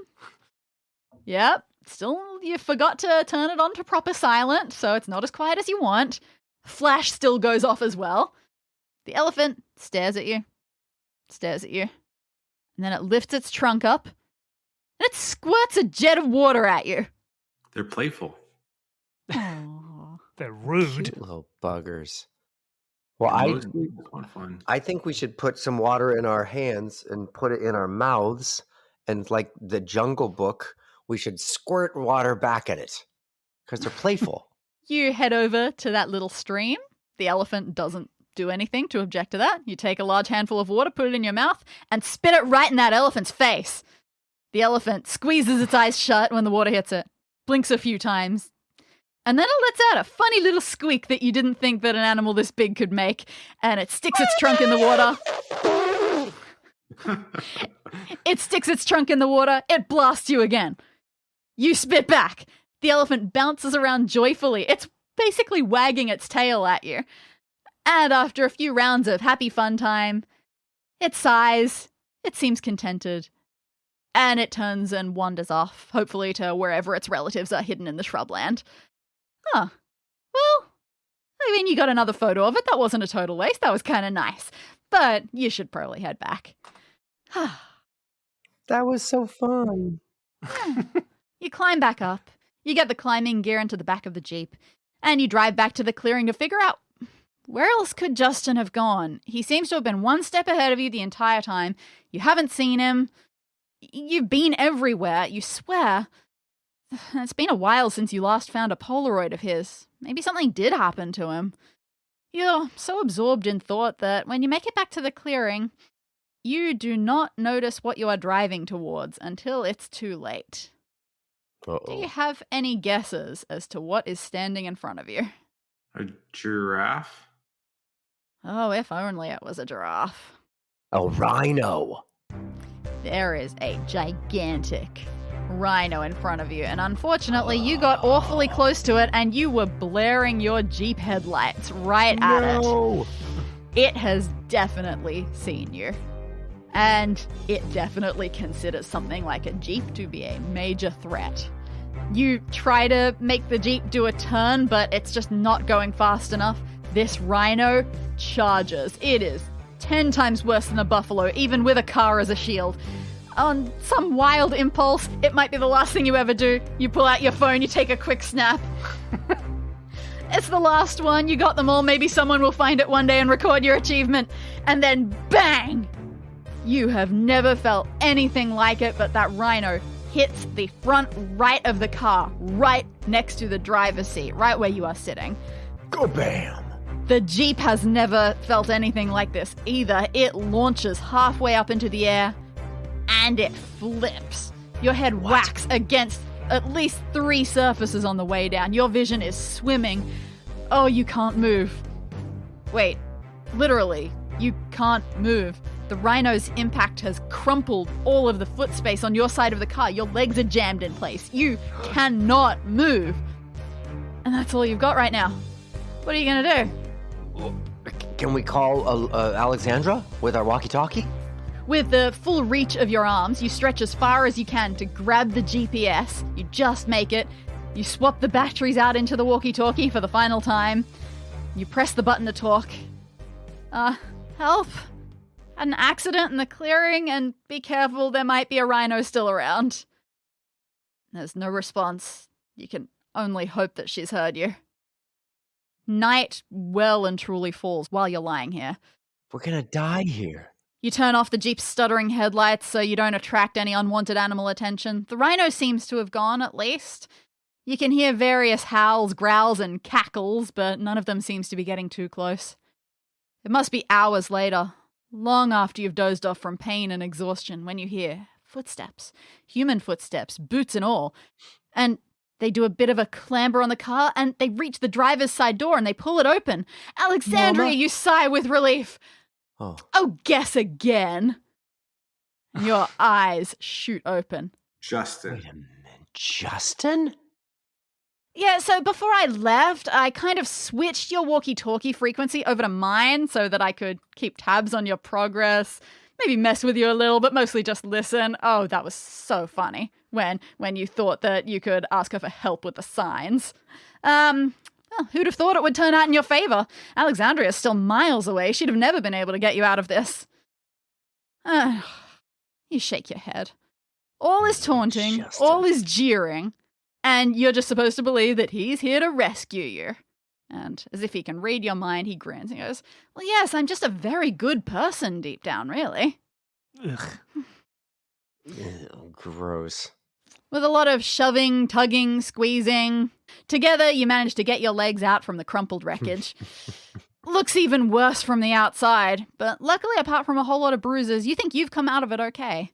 Yep, still you forgot to turn it on to proper silent, so it's not as quiet as you want. Flash still goes off as well. The elephant stares at you, and then it lifts its trunk up, and it squirts a jet of water at you. They're playful. Aww. They're rude. Cute little buggers. Well, Most people want fun. I think we should put some water in our hands and put it in our mouths. And like the Jungle Book, we should squirt water back at it because they're playful. You head over to that little stream. The elephant doesn't do anything to object to that. You take a large handful of water, put it in your mouth, and spit it right in that elephant's face. The elephant squeezes its eyes shut when the water hits it, blinks a few times, and then it lets out a funny little squeak that you didn't think that an animal this big could make, and it sticks its trunk in the water. It blasts you again. You spit back. The elephant bounces around joyfully. It's basically wagging its tail at you. And after a few rounds of happy fun time, it sighs, it seems contented, and it turns and wanders off, hopefully to wherever its relatives are hidden in the shrubland. Huh. Well, I mean, you got another photo of it. That wasn't a total waste. That was kind of nice. But you should probably head back. That was so fun. You climb back up. You get the climbing gear into the back of the Jeep. And you drive back to the clearing to figure out where else could Justin have gone. He seems to have been one step ahead of you the entire time. You haven't seen him. You've been everywhere, you swear. It's been a while since you last found a Polaroid of his. Maybe something did happen to him. You're so absorbed in thought that when you make it back to the clearing, you do not notice what you are driving towards until it's too late. Do you have any guesses as to what is standing in front of you? A giraffe? Oh, if only it was a giraffe. A rhino. There is a gigantic rhino in front of you, and unfortunately you got awfully close to it and you were blaring your Jeep headlights right at it. It has definitely seen you. And it definitely considers something like a Jeep to be a major threat. You try to make the Jeep do a turn, but it's just not going fast enough. This rhino charges. It is 10 times worse than a buffalo, even with a car as a shield. On some wild impulse, it might be the last thing you ever do. You pull out your phone, you take a quick snap. It's the last one. You got them all. Maybe someone will find it one day and record your achievement. And then bang! You have never felt anything like it, but that rhino hits the front right of the car, right next to the driver's seat, right where you are sitting. Go bam! The Jeep has never felt anything like this either. It launches halfway up into the air, and it flips. Your head whacks against at least 3 surfaces on the way down. Your vision is swimming. Oh, you can't move. Wait, literally, you can't move. The rhino's impact has crumpled all of the foot space on your side of the car. Your legs are jammed in place. You cannot move. And that's all you've got right now. What are you going to do? Can we call Alexandra with our walkie-talkie? With the full reach of your arms, you stretch as far as you can to grab the GPS. You just make it. You swap the batteries out into the walkie-talkie for the final time. You press the button to talk. Help. Had an accident in the clearing, and be careful, there might be a rhino still around. There's no response. You can only hope that she's heard you. Night well and truly falls while you're lying here. We're gonna die here. You turn off the Jeep's stuttering headlights so you don't attract any unwanted animal attention. The rhino seems to have gone, at least. You can hear various howls, growls, and cackles, but none of them seems to be getting too close. It must be hours later, long after you've dozed off from pain and exhaustion, when you hear footsteps, human footsteps, boots and all. And they do a bit of a clamber on the car, and they reach the driver's side door, and they pull it open. Alexandria, Mama? you sigh with relief. Oh, Guess again. Your eyes shoot open. Justin. wait a minute. Justin? Yeah, so before I left, I kind of switched your walkie-talkie frequency over to mine so that I could keep tabs on your progress, maybe mess with you a little, but mostly just listen. Oh, that was so funny when you thought that you could ask her for help with the signs. Well, who'd have thought it would turn out in your favor? Alexandria's still miles away. She'd have never been able to get you out of this. You shake your head. All is taunting, Justin. all is jeering, and you're just supposed to believe that he's here to rescue you. And as if he can read your mind, he grins and goes, well, yes, I'm just a very good person deep down, really. Ugh. Ew, gross. With a lot of shoving, tugging, squeezing. Together, you manage to get your legs out from the crumpled wreckage. Looks even worse from the outside, but luckily, apart from a whole lot of bruises, you think you've come out of it okay.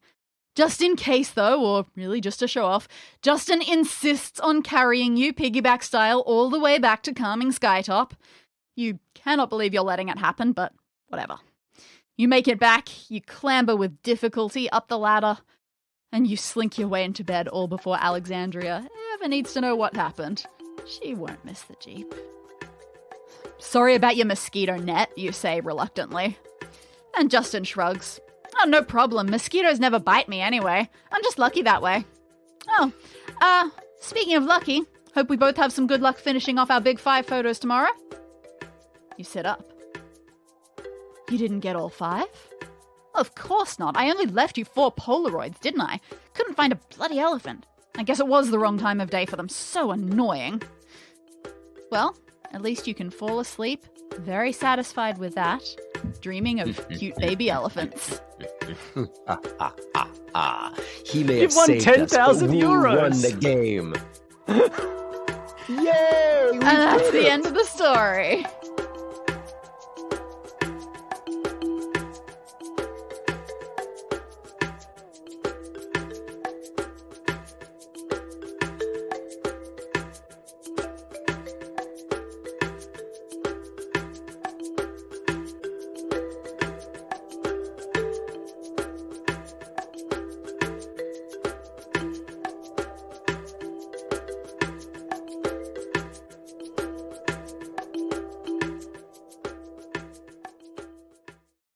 Just in case, though, or really just to show off, Justin insists on carrying you piggyback style all the way back to Calming Skytop. You cannot believe you're letting it happen, but whatever. You make it back, you clamber with difficulty up the ladder, and you slink your way into bed all before Alexandria ever needs to know what happened. She won't miss the Jeep. Sorry about your mosquito net, you say reluctantly. And Justin shrugs. Oh, no problem. Mosquitoes never bite me anyway. I'm just lucky that way. Oh, speaking of lucky, hope we both have some good luck finishing off our Big 5 photos tomorrow. You sit up. You didn't get all 5? Of course not. I only left you 4 Polaroids, didn't I? Couldn't find a bloody elephant. I guess it was the wrong time of day for them. So annoying. Well, at least you can fall asleep, very satisfied with that, dreaming of cute baby elephants. He may You've have won saved 10,000 us, but who euros. won the game. Yay! And that's the end of the story.